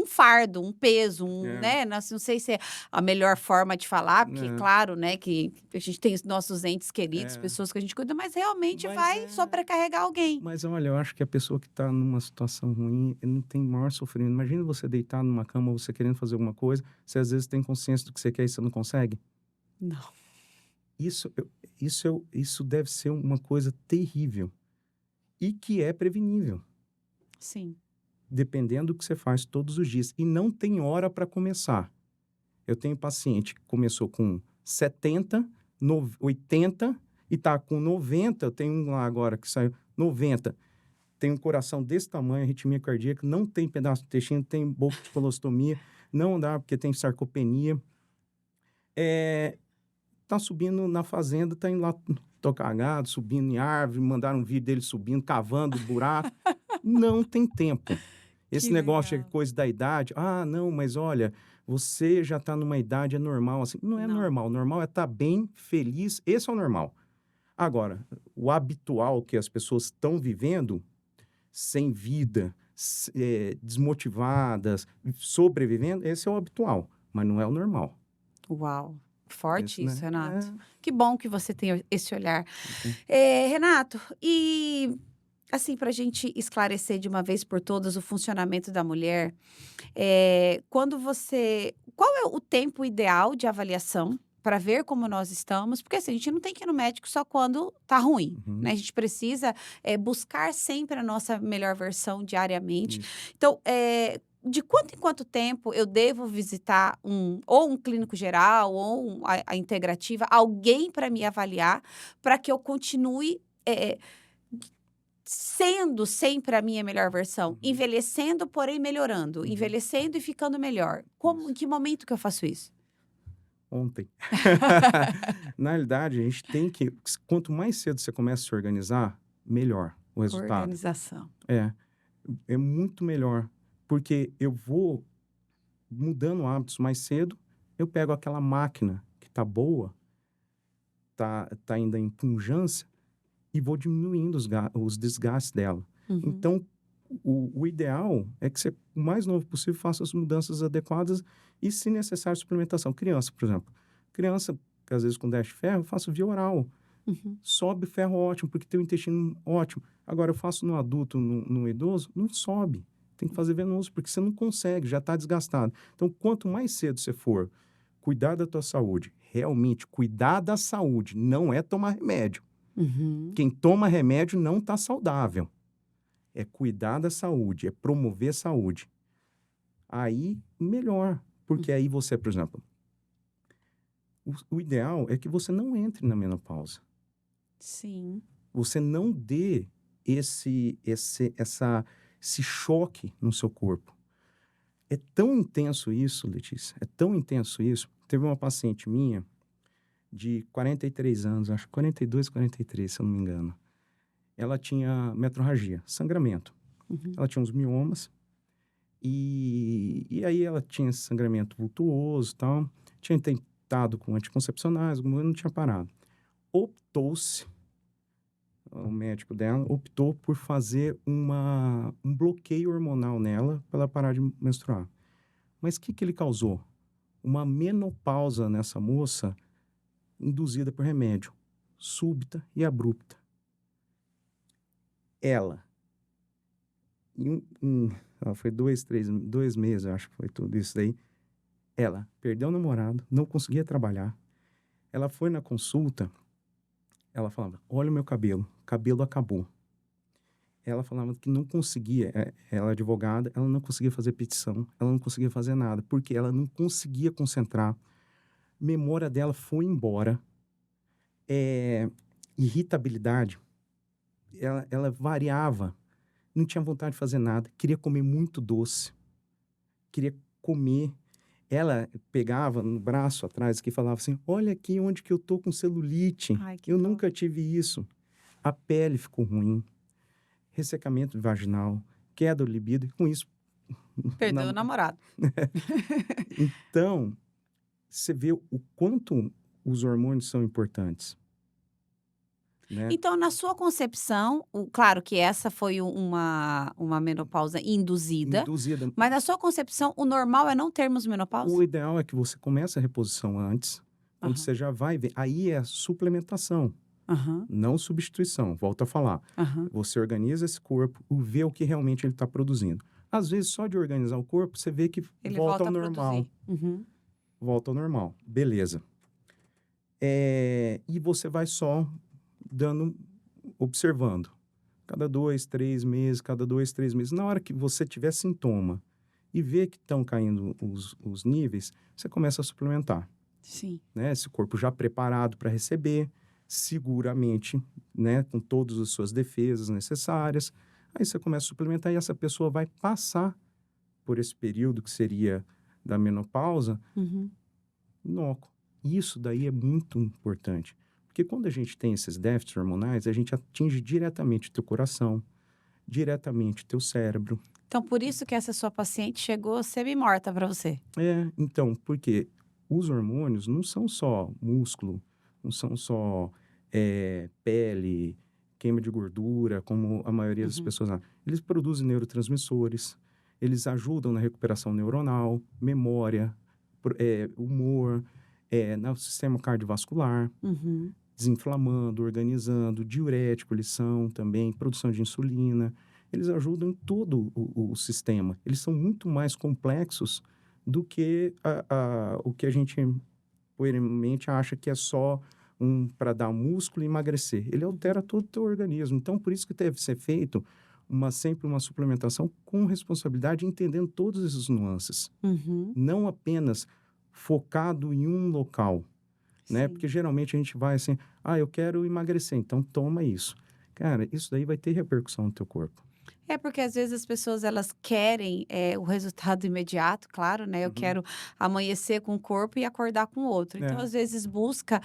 fardo, um peso, É. né? Não sei se é a melhor forma de falar, porque, É. claro, né, que a gente tem os nossos entes queridos, É. pessoas que a gente cuida, mas realmente Mas vai sobrecarregar alguém. Mas olha, eu acho que a pessoa que está numa situação ruim não tem maior sofrimento. Imagina você deitar numa cama, você querendo fazer alguma coisa, você às vezes tem consciência do que você quer e você não consegue. Não. Isso deve ser uma coisa terrível e que é prevenível, Sim. dependendo do que você faz todos os dias. E não tem hora para começar. Eu tenho paciente que começou com 70, 80 e está com 90. Eu tenho um lá agora que saiu 90. Tem um coração desse tamanho, arritmia cardíaca, não tem pedaço de intestino, tem boca de colostomia, não dá porque tem sarcopenia. Tá subindo na fazenda, tá indo lá tocar gado, subindo em árvore, mandaram um vídeo dele subindo, cavando buraco. Não tem tempo. Esse Que negócio legal. de coisa da idade, não, mas olha, você já tá numa idade, é normal assim. Não é normal, normal é estar bem, feliz, esse é o normal. Agora, o habitual que as pessoas estão vivendo, sem vida, desmotivadas, sobrevivendo, esse é o habitual, mas não é o normal. Uau. Forte Esse, isso, né? Renato. Que bom que você tem esse olhar. Uhum. Renato, e assim, para a gente esclarecer de uma vez por todas o funcionamento da mulher, quando você. Qual é o tempo ideal de avaliação para ver como nós estamos? Porque assim, a gente não tem que ir no médico só quando tá ruim, Uhum. né? A gente precisa buscar sempre a nossa melhor versão diariamente. Isso. Então, de quanto em quanto tempo eu devo visitar ou um clínico geral ou a integrativa, alguém para me avaliar, para que eu continue sendo sempre a minha melhor versão, Uhum. envelhecendo, porém melhorando, envelhecendo e ficando melhor. Em que momento que eu faço isso? Ontem. Na realidade, a gente tem que... Quanto mais cedo você começa a se organizar, melhor o resultado. Organização. É muito melhor. Porque eu vou mudando hábitos mais cedo, eu pego aquela máquina que tá boa, tá ainda em punjância, e vou diminuindo os desgastes dela. Então, o ideal é que você, o mais novo possível, faça as mudanças adequadas e, se necessário, suplementação. Criança, por exemplo. Criança, que às vezes com déficit de ferro, eu faço via oral. Sobe ferro, ótimo, porque tem o intestino ótimo. Agora, eu faço no adulto, no idoso, não sobe. Tem que fazer venoso, porque você não consegue, já está desgastado. Então, quanto mais cedo você for cuidar da tua saúde, realmente cuidar da saúde, não é tomar remédio. Quem toma remédio não está saudável. É cuidar da saúde, é promover a saúde. Aí, melhor. Porque aí você, por exemplo, o ideal é que você não entre na menopausa. Sim. Você não dê esse choque no seu corpo. É tão intenso isso, Letícia, é tão intenso isso. Teve uma paciente minha de 43 anos, acho 42, 43, se eu não me engano. Ela tinha metrorragia, sangramento. Ela tinha uns miomas e aí ela tinha esse sangramento vultuoso e tal. Tinha tentado com anticoncepcionais, não tinha parado. Optou-se, o médico dela optou por fazer um bloqueio hormonal nela para ela parar de menstruar. Mas o que ele causou? Uma menopausa nessa moça induzida por remédio, súbita e abrupta. Ela, foi 2 meses, acho que foi tudo isso daí. Ela perdeu o namorado, não conseguia trabalhar. Ela foi na consulta, ela falava, olha o meu cabelo acabou. ela falava que não conseguia, ela é advogada, ela não conseguia fazer petição, ela não conseguia fazer nada, porque ela não conseguia concentrar, memória dela foi embora, irritabilidade, ela variava, não tinha vontade de fazer nada, queria comer muito doce, queria comer. Ela pegava no braço atrás que falava assim, olha aqui onde que eu tô com celulite, Ai, que eu dó. nunca tive isso. A pele ficou ruim, ressecamento vaginal, queda do libido, e com isso... Perdeu o na- namorado. Então, você vê o quanto os hormônios são importantes, né? Então, na sua concepção, claro que essa foi uma menopausa induzida, Induzida. mas na sua concepção, o normal é não termos O menopausa? ideal é que você comece a reposição antes, quando Aham, você já vai ver. Aí é a suplementação, aham, não substituição. Volto a falar. aham. Você organiza esse corpo e vê o que realmente ele está produzindo. Às vezes, só de organizar o corpo, você vê que Ele volta volta ao a normal. produzir. Uhum. Volta ao normal. Beleza. E você vai só observando. Cada 2, 3 meses, cada 2, 3 meses. Na hora que você tiver sintoma e ver que estão caindo os níveis, você começa a suplementar, Sim. né? Esse corpo já preparado para receber, seguramente, né? Com todas as suas defesas necessárias. Aí você começa a suplementar e essa pessoa vai passar por esse período que seria da menopausa Uhum. inócuo. Isso daí é muito importante. Porque quando a gente tem esses déficits hormonais, a gente atinge diretamente o teu coração, diretamente o teu cérebro. Então, por isso que essa sua paciente chegou semi-morta para você. Então, porque os hormônios não são só músculo, não são só pele, queima de gordura, como a maioria das Uhum. pessoas acham. Eles produzem neurotransmissores, eles ajudam na recuperação neuronal, memória, humor, no sistema cardiovascular, Uhum. desinflamando, organizando, diurético eles são também, produção de insulina. Eles ajudam em todo o sistema. Eles são muito mais complexos do que o que a gente coerentemente acha que é só para dar músculo e emagrecer. Ele altera todo o teu organismo. Então, por isso que deve ser feito sempre uma suplementação com responsabilidade, entendendo todas essas nuances. Uhum. Não apenas focado em um local, né? Sim. Porque geralmente a gente vai assim, eu quero emagrecer, então toma isso. Cara, isso daí vai ter repercussão no teu corpo. É porque às vezes as pessoas elas querem o resultado imediato, claro, né? Eu Uhum. quero amanhecer com um corpo e acordar com outro. Então, É, às vezes busca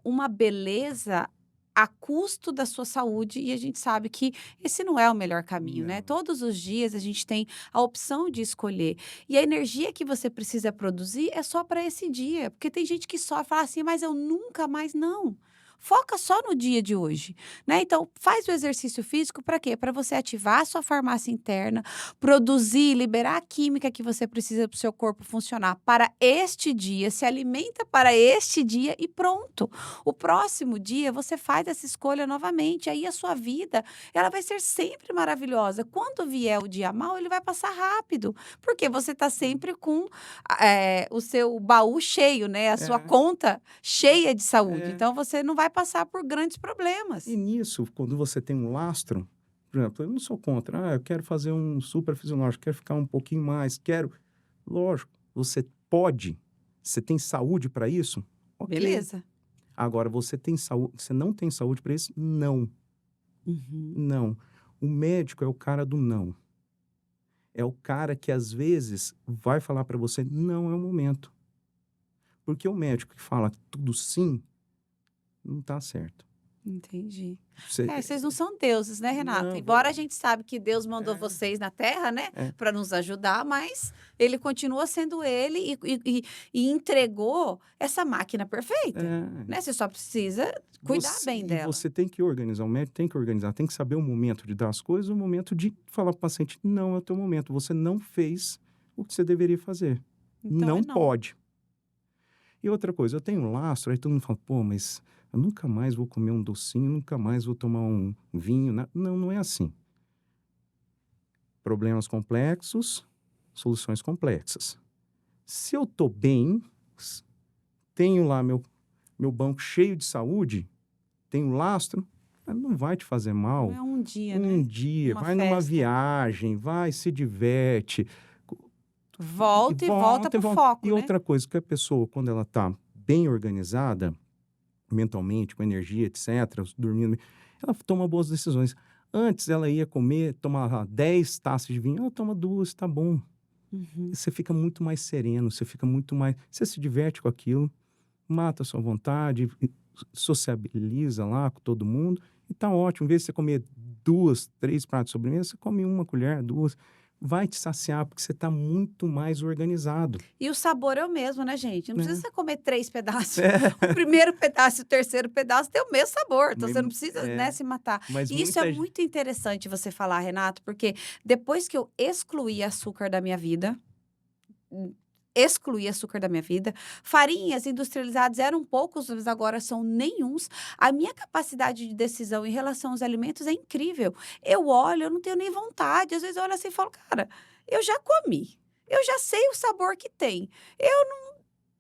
uma beleza a custo da sua saúde e a gente sabe que esse não é o melhor caminho, né? não. Todos os dias a gente tem a opção de escolher e a energia que você precisa produzir é só para esse dia, porque tem gente que só fala assim, mas eu nunca mais não. Foca só no dia de hoje, né? Então, faz o exercício físico para quê? Para você ativar a sua farmácia interna, produzir, liberar a química que você precisa para o seu corpo funcionar para este dia, se alimenta para este dia e pronto. O próximo dia você faz essa escolha novamente, aí a sua vida, ela vai ser sempre maravilhosa. Quando vier o dia mal, ele vai passar rápido, porque você está sempre com o seu baú cheio, né? A sua É, conta cheia de saúde. é. Então você não vai passar por grandes E problemas. nisso, quando você tem um lastro, por exemplo, eu não sou contra, eu quero fazer um super fisiológico, quero ficar um pouquinho mais, quero. Lógico, você pode, você tem saúde para isso? Ok. Beleza? Agora, você tem saúde, você não tem saúde para isso? Não, Uhum. não. O médico é o cara do não. É o cara que às vezes vai falar para você, não é o momento. Porque o médico que fala tudo sim, não está certo. Entendi. Você, Vocês não são deuses, né, Renata? não, Embora a gente sabe que Deus mandou é, vocês na Terra, né, é, para nos ajudar, mas ele continua sendo ele e entregou essa máquina perfeita, é. né? Você só precisa cuidar bem E dela. você tem que organizar, o médico tem que organizar, tem que saber o momento de dar as coisas, o momento de falar para o paciente, não é o teu momento, você não fez o que você deveria fazer. Então é Não não. pode. E outra coisa, eu tenho um lastro, aí todo mundo fala, pô, mas eu nunca mais vou comer um docinho, nunca mais vou tomar um vinho. Não, não é assim. Problemas complexos, soluções complexas. Se eu tô bem, tenho lá meu banco cheio de saúde, tenho lastro, não vai te fazer Não mal. é um dia, Um né? dia, Uma vai numa festa. viagem, vai, se diverte. Volta e volta pro foco, E né? outra coisa, que a pessoa, quando ela está bem organizada, mentalmente, com energia, etc., dormindo, ela toma boas decisões. Antes ela ia comer, tomava 10 taças de vinho, ela toma 2, tá bom. Uhum. Você fica muito mais sereno, você fica muito mais... Você se diverte com aquilo, mata a sua vontade, sociabiliza lá com todo mundo, e tá ótimo. Em vez de você comer 2, 3 pratos de sobremesa, você come 1 colher, 2. Vai te saciar, porque você tá muito mais organizado. E o sabor é o mesmo, né, gente? Não precisa É. você comer 3 pedaços. É. O primeiro pedaço e o terceiro pedaço tem o mesmo sabor. Então, Mas, você não precisa, né, se matar. mas E isso é muita gente... muito interessante você falar, Renato, porque depois que eu excluí açúcar da minha vida, farinhas industrializadas eram poucos, mas agora são nenhuns. A minha capacidade de decisão em relação aos alimentos é incrível. Eu olho, eu não tenho nem vontade. Às vezes eu olho assim e falo, cara, eu já comi. Eu já sei o sabor que tem. Eu não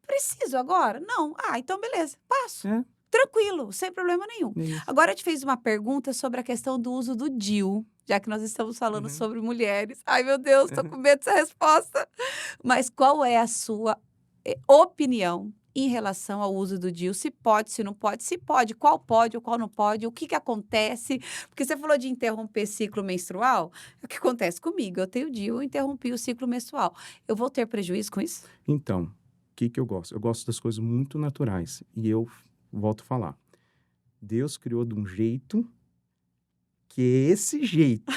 preciso agora? Não. Ah, então beleza, passo. É, Tranquilo, sem problema nenhum. é isso. Agora eu te fiz uma pergunta sobre a questão do uso do DIU, já que nós estamos falando Uhum, sobre mulheres. Ai, meu Deus, tô uhum. com medo dessa resposta. Mas qual é a sua opinião em relação ao uso do DIU? Se pode, se não pode, se pode, qual pode ou qual não pode, o que que acontece? Porque você falou de interromper ciclo menstrual. O que acontece comigo? Eu tenho DIU, eu interrompi o ciclo menstrual. Eu vou ter prejuízo com isso? Então, o que que eu gosto? Eu gosto das coisas muito naturais. E eu volto a falar. Deus criou de um jeito que é esse jeito.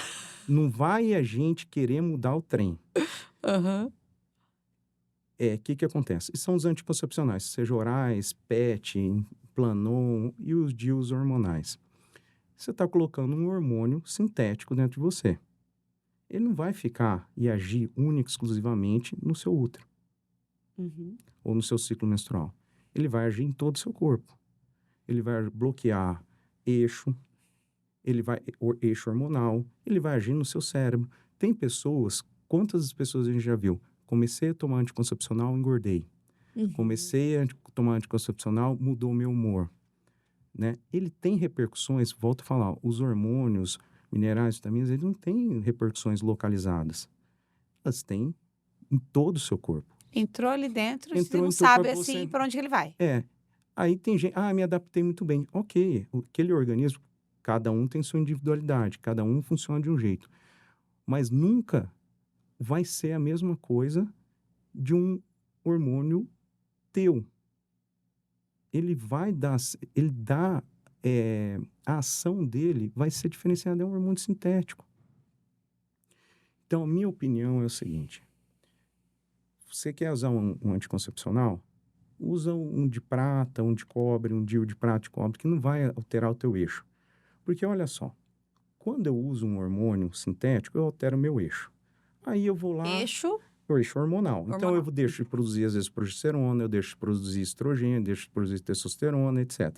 Não vai a gente querer mudar o trem. Aham. O que que acontece? E são os anticoncepcionais, seja orais, PET, Planon e os DIUs hormonais. Você está colocando um hormônio sintético dentro de você. Ele não vai ficar e agir única e exclusivamente no seu útero Uhum. ou no seu ciclo menstrual. Ele vai agir em todo o seu corpo. Ele vai bloquear eixo, eixo hormonal, ele vai agir no seu cérebro. Tem pessoas, quantas pessoas a gente já viu? Comecei a tomar anticoncepcional, engordei. Uhum. Comecei a tomar anticoncepcional, mudou o meu humor, né? Ele tem repercussões, volto a falar, os hormônios, minerais, vitaminas, eles não têm repercussões localizadas. Elas têm em todo o seu corpo. Entrou ali dentro, você Entrou não no teu sabe corpo, assim você... para onde que ele vai. Aí tem gente, me adaptei muito bem. Ok, aquele organismo, cada um tem sua individualidade, cada um funciona de um jeito. Mas nunca vai ser a mesma coisa de um hormônio teu. Ele dá, a ação dele vai ser diferenciada, é um hormônio sintético. Então, a minha opinião é o seguinte, você quer usar um anticoncepcional? Usa um de prata, um de cobre, um DIU de prata e cobre, que não vai alterar o teu eixo. Porque, olha só, quando eu uso um hormônio sintético, eu altero o meu eixo. Aí eu vou lá... Eixo O eixo hormonal. Então, eu hormonal. deixo de produzir, às vezes, progesterona, eu deixo de produzir estrogênio, deixo de produzir testosterona, etc.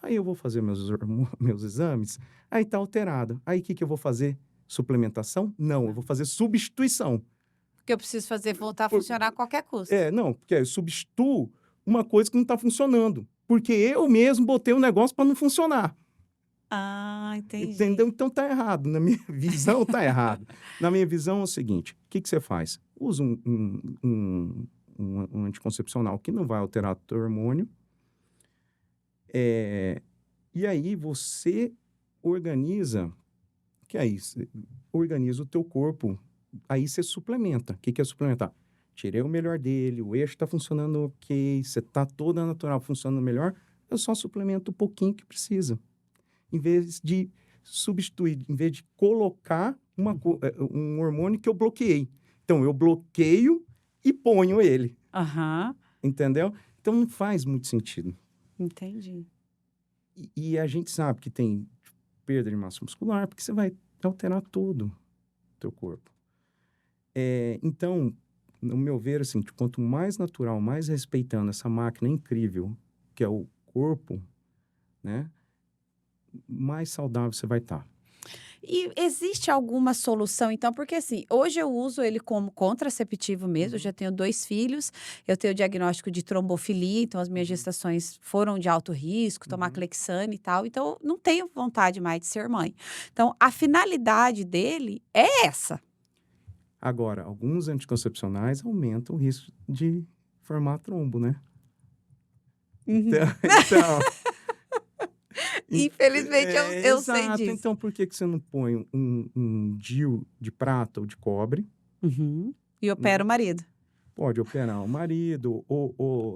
Aí eu vou fazer meus exames, aí tá alterado. Aí o que que eu vou fazer? Suplementação? Não, eu vou fazer substituição. Porque eu preciso fazer voltar a Por- funcionar a qualquer custo. Não, porque eu substituo uma coisa que não está funcionando. Porque eu mesmo botei um negócio para não funcionar. Ah, entendi. Entendeu? Então tá errado. Na minha visão, tá errado. Na minha visão é o seguinte: o que que você faz? Usa um anticoncepcional que não vai alterar o teu hormônio. E aí você organiza, organiza o teu corpo. Aí você suplementa. O que que é suplementar? Tirei o melhor dele, o eixo está funcionando ok, você está toda natural funcionando melhor, eu só suplemento um pouquinho que precisa. Em vez de substituir, em vez de colocar um hormônio que eu bloqueei. Então, eu bloqueio e ponho ele, Aham, entendeu? Então, não faz muito sentido. entendi. E a gente sabe que tem perda de massa muscular, porque você vai alterar todo o teu corpo. Então, no meu ver, assim, quanto mais natural, mais respeitando essa máquina incrível que é o corpo, né? Mais saudável você vai estar. E existe alguma solução, então? Porque, assim, hoje eu uso ele como contraceptivo mesmo, eu já tenho 2 filhos, eu tenho diagnóstico de trombofilia, então as minhas gestações foram de alto risco, tomar Clexane e tal, então eu não tenho vontade mais de ser mãe. Então, a finalidade dele é essa. Agora, alguns anticoncepcionais aumentam o risco de formar trombo, né? Então, então, Infelizmente, eu sei exato. disso. Então, por que que você não põe um DIU de prata ou de cobre, E né? opera o marido. Pode operar o marido,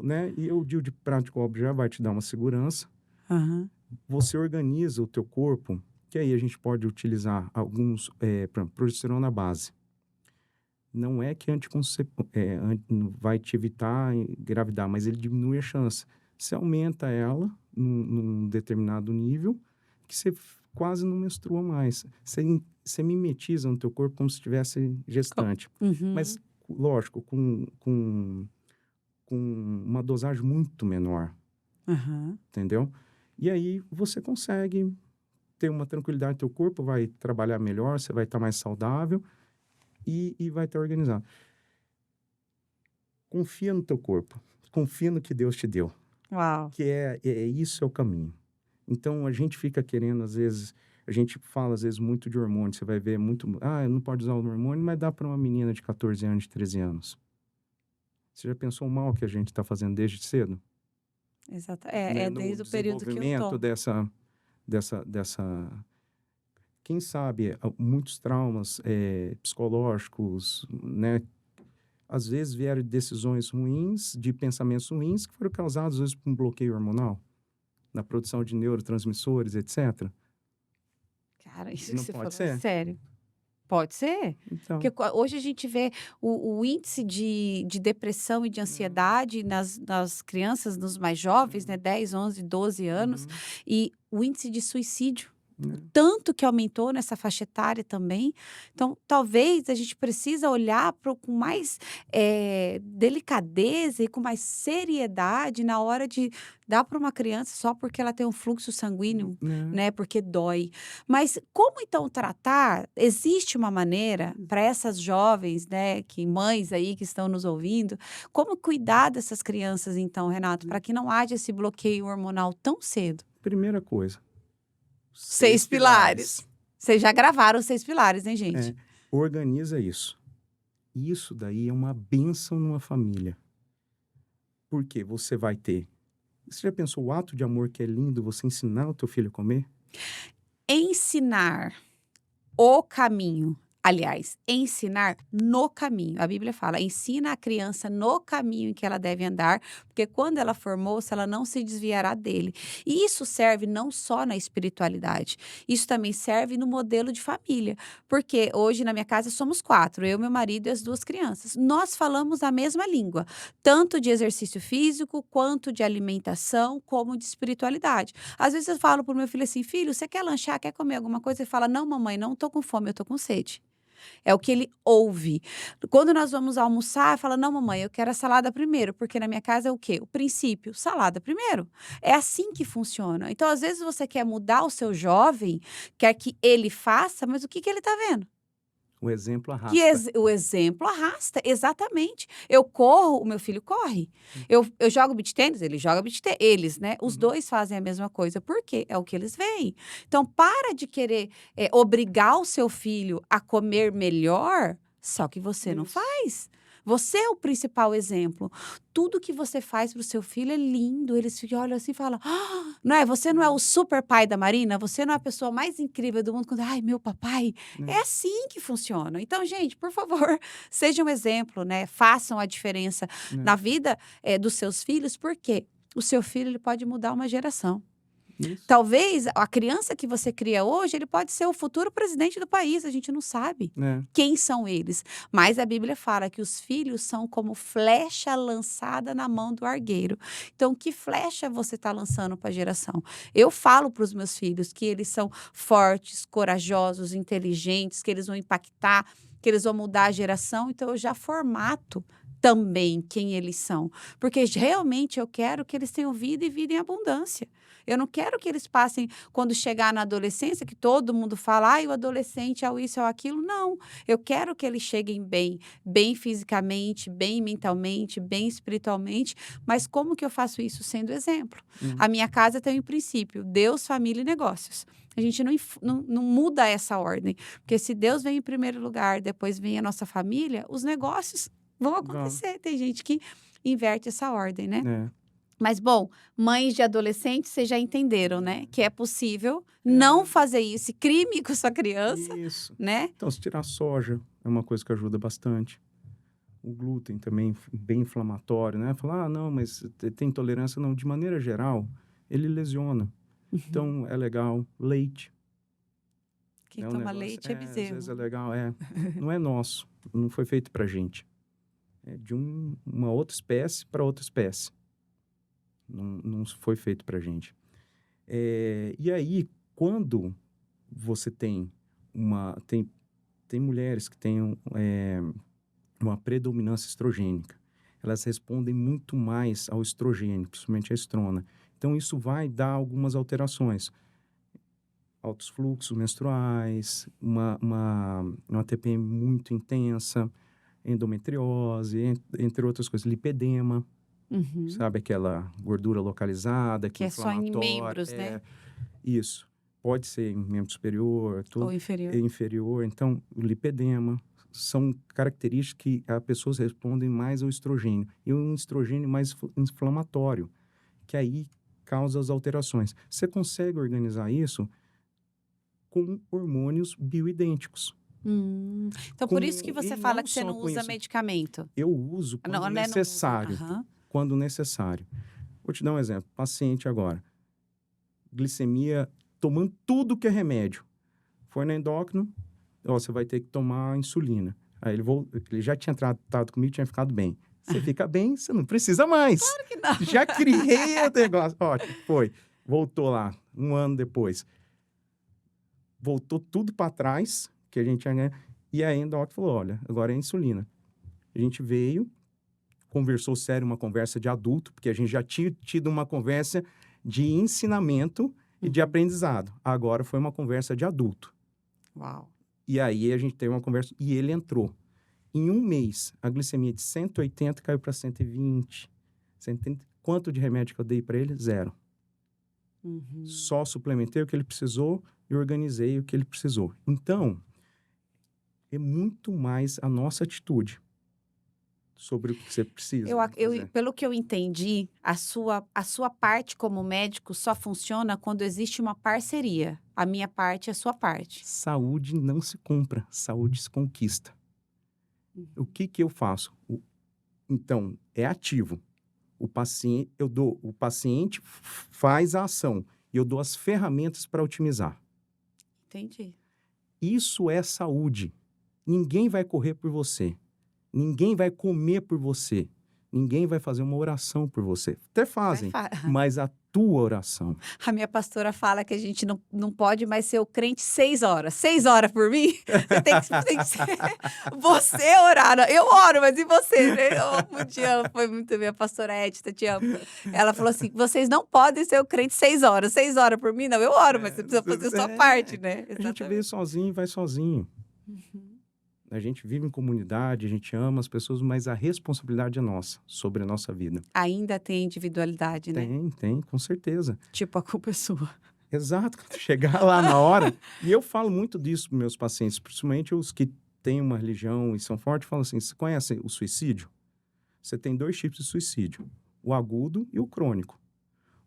né? E o DIU de prata de cobre já vai te dar uma segurança. Aham. Você organiza o teu corpo, que aí a gente pode utilizar alguns, por exemplo, progesterona base. Não é que vai te evitar engravidar, mas ele diminui a chance. Você aumenta ela num determinado nível que você quase não menstrua mais. Você mimetiza no teu corpo como se estivesse gestante. Mas, lógico, com uma dosagem muito menor, Aham. entendeu? E aí você consegue ter uma tranquilidade, teu corpo vai trabalhar melhor, você vai estar mais saudável e vai estar organizado. Confia no teu corpo, confia no que Deus te deu, Uau. que isso é o caminho. Então, a gente fica querendo, às vezes, a gente fala, às vezes, muito de hormônio, você vai ver muito, não pode usar o hormônio, mas dá para uma menina de 14 anos, de 13 anos. Você já pensou o mal que a gente está fazendo desde cedo? Exato. Né? É No desde o período que eu desenvolvimento tô. dessa quem sabe, muitos traumas psicológicos, né? Às vezes vieram de decisões ruins, de pensamentos ruins, que foram causados, às vezes, por um bloqueio hormonal, na produção de neurotransmissores, etc. Cara, isso que Não você pode falou é ser? sério. Pode ser. Porque Então, hoje a gente vê o índice de depressão e de ansiedade nas crianças, nos mais jovens, né? 10, 11, 12 anos, e o índice de suicídio. O né? tanto que aumentou nessa faixa etária também. Então, talvez a gente precisa olhar com mais delicadeza e com mais seriedade na hora de dar para uma criança só porque ela tem um fluxo sanguíneo, Né? né? Porque dói. Mas como então tratar? Existe uma maneira para essas jovens, né? Que mães aí que estão nos ouvindo, como cuidar dessas crianças, então, Renato, para que não haja esse bloqueio hormonal tão cedo? Primeira coisa, 6 6 pilares. pilares. Vocês já gravaram os 6 pilares, hein, É, gente? organiza isso. Isso daí é uma bênção numa família. Porque você vai ter... Você já pensou o ato de amor que é lindo você ensinar o teu filho a comer? Ensinar o caminho. Aliás, ensinar no caminho. A Bíblia fala: ensina a criança no caminho em que ela deve andar, porque quando ela for moça, ela não se desviará dele. E isso serve não só na espiritualidade, isso também serve no modelo de família. Porque hoje na minha casa somos 4, eu, meu marido e as 2 crianças. Nós falamos a mesma língua, tanto de exercício físico, quanto de alimentação, como de espiritualidade. Às vezes eu falo pro meu filho assim: filho, você quer lanchar, quer comer alguma coisa? Ele fala: não, mamãe, não tô com fome, eu tô com sede. É o que ele ouve. Quando nós vamos almoçar, fala: não, mamãe, eu quero a salada primeiro, porque na minha casa é o quê? O princípio, salada primeiro. É assim que funciona. Então, às vezes, você quer mudar o seu jovem, quer que ele faça, mas o que ele está vendo? O exemplo arrasta. O exemplo arrasta, exatamente. Eu corro, o meu filho corre. Eu jogo beach tênis, ele joga beach tênis. Eles, né? Os dois fazem a mesma coisa. Por quê? É o que eles veem. Então, para de querer obrigar o seu filho a comer melhor, só que você não Isso. faz. Você é o principal exemplo. Tudo que você faz para o seu filho é lindo. Eles olham assim e falam: não é? Você não é o super pai da Marina? Você não é a pessoa mais incrível do mundo? Quando, ai, meu papai. É assim que funciona. Então, gente, por favor, sejam um exemplo, né? Façam a diferença na vida dos seus filhos, porque o seu filho ele pode mudar uma geração. Isso. Talvez a criança que você cria hoje, ele pode ser o futuro presidente do país, a gente não sabe quem são eles. Mas a Bíblia fala que os filhos são como flecha lançada na mão do argueiro. Então, que flecha você está lançando para a geração? Eu falo para os meus filhos que eles são fortes, corajosos, inteligentes, que eles vão impactar, que eles vão mudar a geração. Então, eu já formato também quem eles são. Porque realmente eu quero que eles tenham vida e vida em abundância. Eu não quero que eles passem, quando chegar na adolescência, que todo mundo fala, ai, o adolescente é o isso, é o aquilo. Não, eu quero que eles cheguem bem, bem fisicamente, bem mentalmente, bem espiritualmente, mas como que eu faço isso? Sendo exemplo. A minha casa tem um princípio, Deus, família e negócios. A gente não muda essa ordem, porque se Deus vem em primeiro lugar, depois vem a nossa família, os negócios vão acontecer. Tem gente que inverte essa ordem, né? É. Mas, bom, mães de adolescentes, vocês já entenderam, né? Que é possível não fazer isso, crime com sua criança, Isso. né? Então, se tirar soja é uma coisa que ajuda bastante. O glúten também, bem inflamatório, né? Falar, não, mas tem intolerância. Não, de maneira geral, ele lesiona. Então, é legal. Leite. Quem É um toma negócio, leite é às vezes é bezerro. legal, não é nosso, não foi feito pra gente. É de uma outra espécie para outra espécie. Não foi feito pra gente. E aí, quando você tem tem mulheres que têm uma predominância estrogênica, elas respondem muito mais ao estrogênio, principalmente a estrona. Então, isso vai dar algumas alterações. Altos fluxos menstruais, uma TPM muito intensa, endometriose, entre outras coisas, lipedema, Uhum. sabe? Aquela gordura localizada, Que é só em inflamatória. membros, né? Isso. Pode ser em membro superior, Ou inferior. inferior. Então, o lipedema são características que as pessoas respondem mais ao estrogênio. E um estrogênio mais inflamatório, que aí causa as alterações. Você consegue organizar isso com hormônios bioidênticos. Então, por isso que você E fala não que você só não com usa isso. medicamento. Eu uso quando Não, né? Não usa. necessário. Aham. Quando necessário. Vou te dar um exemplo. Paciente agora. Glicemia, tomando tudo que é remédio. Foi na endócrino, você vai ter que tomar insulina. Aí ele já tinha tratado comigo, tinha ficado bem. Você fica bem, você não precisa mais. Claro que não. Já criei o negócio. Ótimo, foi. Voltou lá, um ano depois. Voltou tudo para trás, que a gente tinha... E aí a endócrino falou, olha, agora é insulina. A gente veio, conversou sério, uma conversa de adulto, porque a gente já tinha tido uma conversa de ensinamento e de aprendizado. Agora foi uma conversa de adulto. Uau. E aí a gente teve uma conversa e ele entrou. Em um mês, a glicemia de 180 caiu para 120. 130. Quanto de remédio que eu dei para ele? 0. Só suplementei o que ele precisou e organizei o que ele precisou. Então, é muito mais a nossa atitude sobre o que você precisa fazer. Pelo que eu entendi, a sua parte como médico só funciona quando existe uma parceria. A minha parte é a sua parte. Saúde não se compra, saúde se conquista. O que eu faço? Então, é ativo. O paciente faz a ação e eu dou as ferramentas para otimizar. Entendi. Isso é saúde. Ninguém vai correr por você. Ninguém vai comer por você. Ninguém vai fazer uma oração por você. Até fazem, mas a tua oração. A minha pastora fala que a gente não pode mais ser o crente 6 horas. 6 horas por mim? Você tem que ser... Você orar. Eu oro, mas e você? Eu amo, te amo. Foi muito bem. A pastora Edita, te amo. Ela falou assim, vocês não podem ser o crente 6 horas. 6 horas por mim? Não, eu oro, mas você precisa fazer a sua parte, né? Exatamente. A gente veio sozinho e vai sozinho. A gente vive em comunidade, a gente ama as pessoas, mas a responsabilidade é nossa, sobre a nossa vida. Ainda tem individualidade, né? Tem, com certeza. Tipo, a culpa é sua. Exato, quando chegar lá na hora. E eu falo muito disso para meus pacientes, principalmente os que têm uma religião e são fortes, falam assim, você conhece o suicídio? Você tem 2 tipos de suicídio, o agudo e o crônico.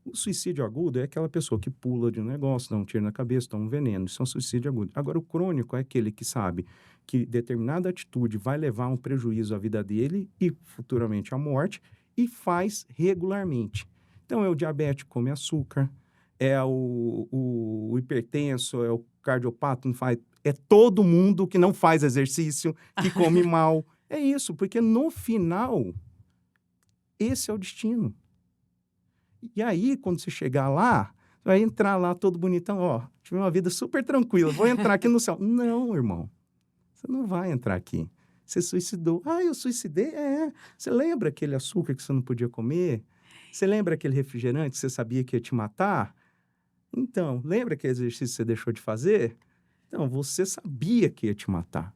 O suicídio agudo é aquela pessoa que pula de um negócio, dá um tiro na cabeça, toma um veneno. Isso é um suicídio agudo. Agora, o crônico é aquele que sabe que determinada atitude vai levar a um prejuízo à vida dele e futuramente à morte e faz regularmente. Então, é o diabético, come açúcar, é o hipertenso, é o cardiopata, não faz... É todo mundo que não faz exercício, que come mal. É isso, porque no final, esse é o destino. E aí, quando você chegar lá, você vai entrar lá todo bonitão, ó, tive uma vida super tranquila, vou entrar aqui no céu. Não, irmão, você não vai entrar aqui. Você suicidou. Ah, eu suicidei? Você lembra aquele açúcar que você não podia comer? Você lembra aquele refrigerante que você sabia que ia te matar? Então, lembra aquele exercício que você deixou de fazer? Então, você sabia que ia te matar.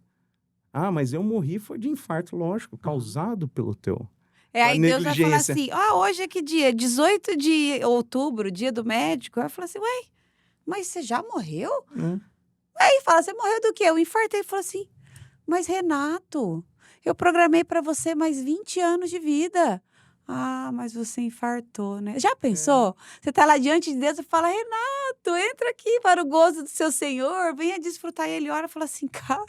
Ah, mas eu morri foi de infarto, lógico, Aham. causado pelo teu Aí Deus vai falar negligência, assim: "Ah, hoje é que dia? 18 de outubro, dia do médico". Aí eu falo assim: "Ué, mas você já morreu?". né. Aí fala: "Você morreu do quê?". Eu infartei. Ele falou assim: "Mas Renato, eu programei para você mais 20 anos de vida". "Ah, mas você infartou, né". Já É, pensou? Você tá lá diante de Deus e fala: "Renato, entra aqui para o gozo do seu Senhor, venha desfrutar". E ele ora e fala assim: "Cara,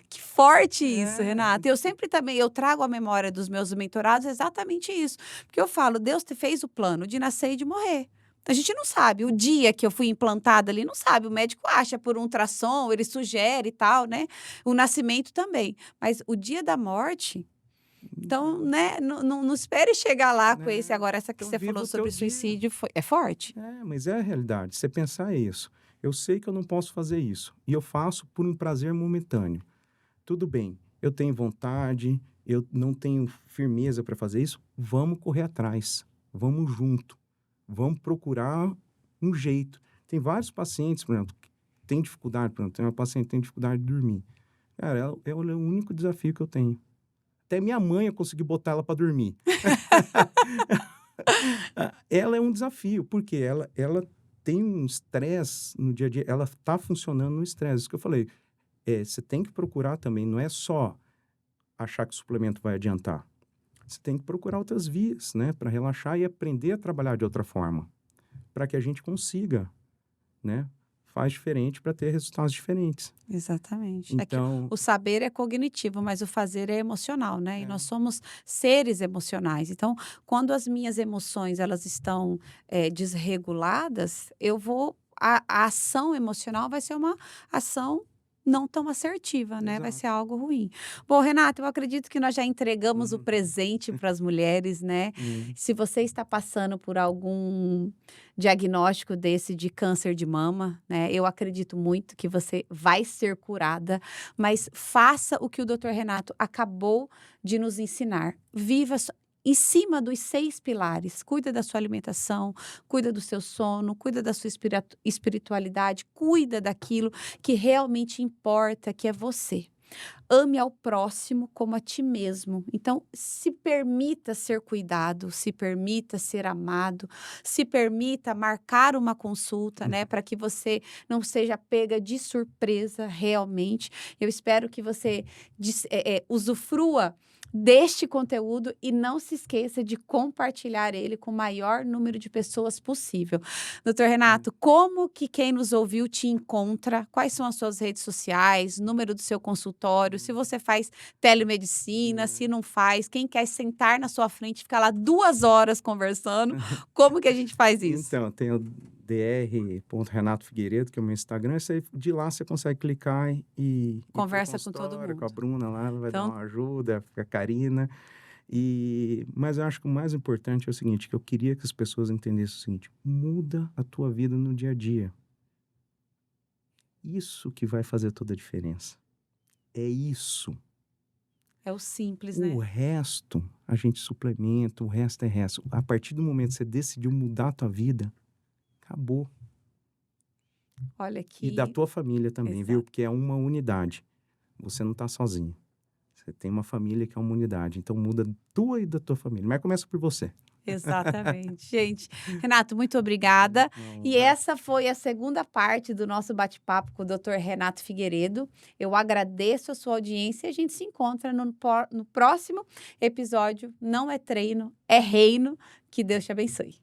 que forte isso, é, Renata". Eu sempre também eu trago à memória dos meus mentorados exatamente isso, porque eu falo: "Deus te fez o plano de nascer e de morrer". A gente não sabe, o dia que eu fui implantada ali, não sabe, o médico acha por um ultrassom, ele sugere e tal, né, o nascimento também, mas o dia da morte, então, então, né, não espere chegar lá com esse né. agora essa que Então você viva falou o teu sobre dia. suicídio foi é forte. É, mas é a realidade, você pensar isso. Eu sei que eu não posso fazer isso, e eu faço por um prazer momentâneo. Tudo bem, eu tenho vontade, eu não tenho firmeza para fazer isso, vamos correr atrás, vamos junto, vamos procurar um jeito. Tem vários pacientes, por exemplo, que têm dificuldade, por exemplo, tem uma paciente que tem dificuldade de dormir. Cara, é o único desafio que eu tenho. Até minha mãe eu consegui botar ela para dormir. Ela é um desafio, porque ela tem um estresse no dia a dia, ela está funcionando no estresse. Isso que eu falei, você tem que procurar também, não é só achar que o suplemento vai adiantar. Você tem que procurar outras vias, né, para relaxar e aprender a trabalhar de outra forma, para que a gente consiga, né, faz diferente para ter resultados diferentes. Exatamente. É que Então, o saber é cognitivo, mas o fazer é emocional, né? E é, nós somos seres emocionais. Então, quando as minhas emoções elas estão desreguladas, eu vou a ação emocional vai ser uma ação não tão assertiva, né? Vai ser exato. algo ruim. Bom, Renata, eu acredito que nós já entregamos o Uhum. presente para as mulheres, né? Sim. Se você está passando por algum diagnóstico desse de câncer de mama, né? Eu acredito muito que você vai ser curada, mas faça o que o Dr. Renato acabou de nos ensinar. Viva em cima dos 6 pilares. Cuida da sua alimentação, cuida do seu sono, cuida da sua espiritualidade, cuida daquilo que realmente importa, que é você. Ame ao próximo como a ti mesmo. Então, se permita ser cuidado, se permita ser amado, se permita marcar uma consulta, né, para que você não seja pega de surpresa realmente. Eu espero que você usufrua deste conteúdo e não se esqueça de compartilhar ele com o maior número de pessoas possível. Doutor Sim. Renato, como que quem nos ouviu te encontra? Quais são as suas redes sociais, número do seu consultório, se você faz telemedicina, se É. não faz, quem quer sentar na sua frente e ficar lá 2 horas conversando, como que a gente faz isso? Então, tem o dr.renato Figueiredo, que é o meu Instagram, de lá você consegue clicar e ir para o Conversa com todo consultório com a mundo. Bruna lá, ela vai dar Então, uma ajuda, com a Karina. Mas eu acho que o mais importante é o seguinte, que eu queria que as pessoas entendessem o seguinte: muda a tua vida no dia a dia. Isso que vai fazer toda a diferença. É isso. é o simples, O né? resto a gente suplementa, o resto é resto. A partir do momento que você decidiu mudar a tua vida, acabou. Olha E da que tua família também, viu? exato. Porque é uma unidade. Você não tá sozinho. Você tem uma família que é uma unidade. Então muda tua e da tua família. Mas começa por você. Exatamente. Gente, Renato, muito obrigada. Uma E honra. essa foi a segunda parte do nosso bate-papo com o Dr. Renato Figueiredo. Eu agradeço a sua audiência e a gente se encontra no próximo episódio. Não é treino, é reino. Que Deus te abençoe.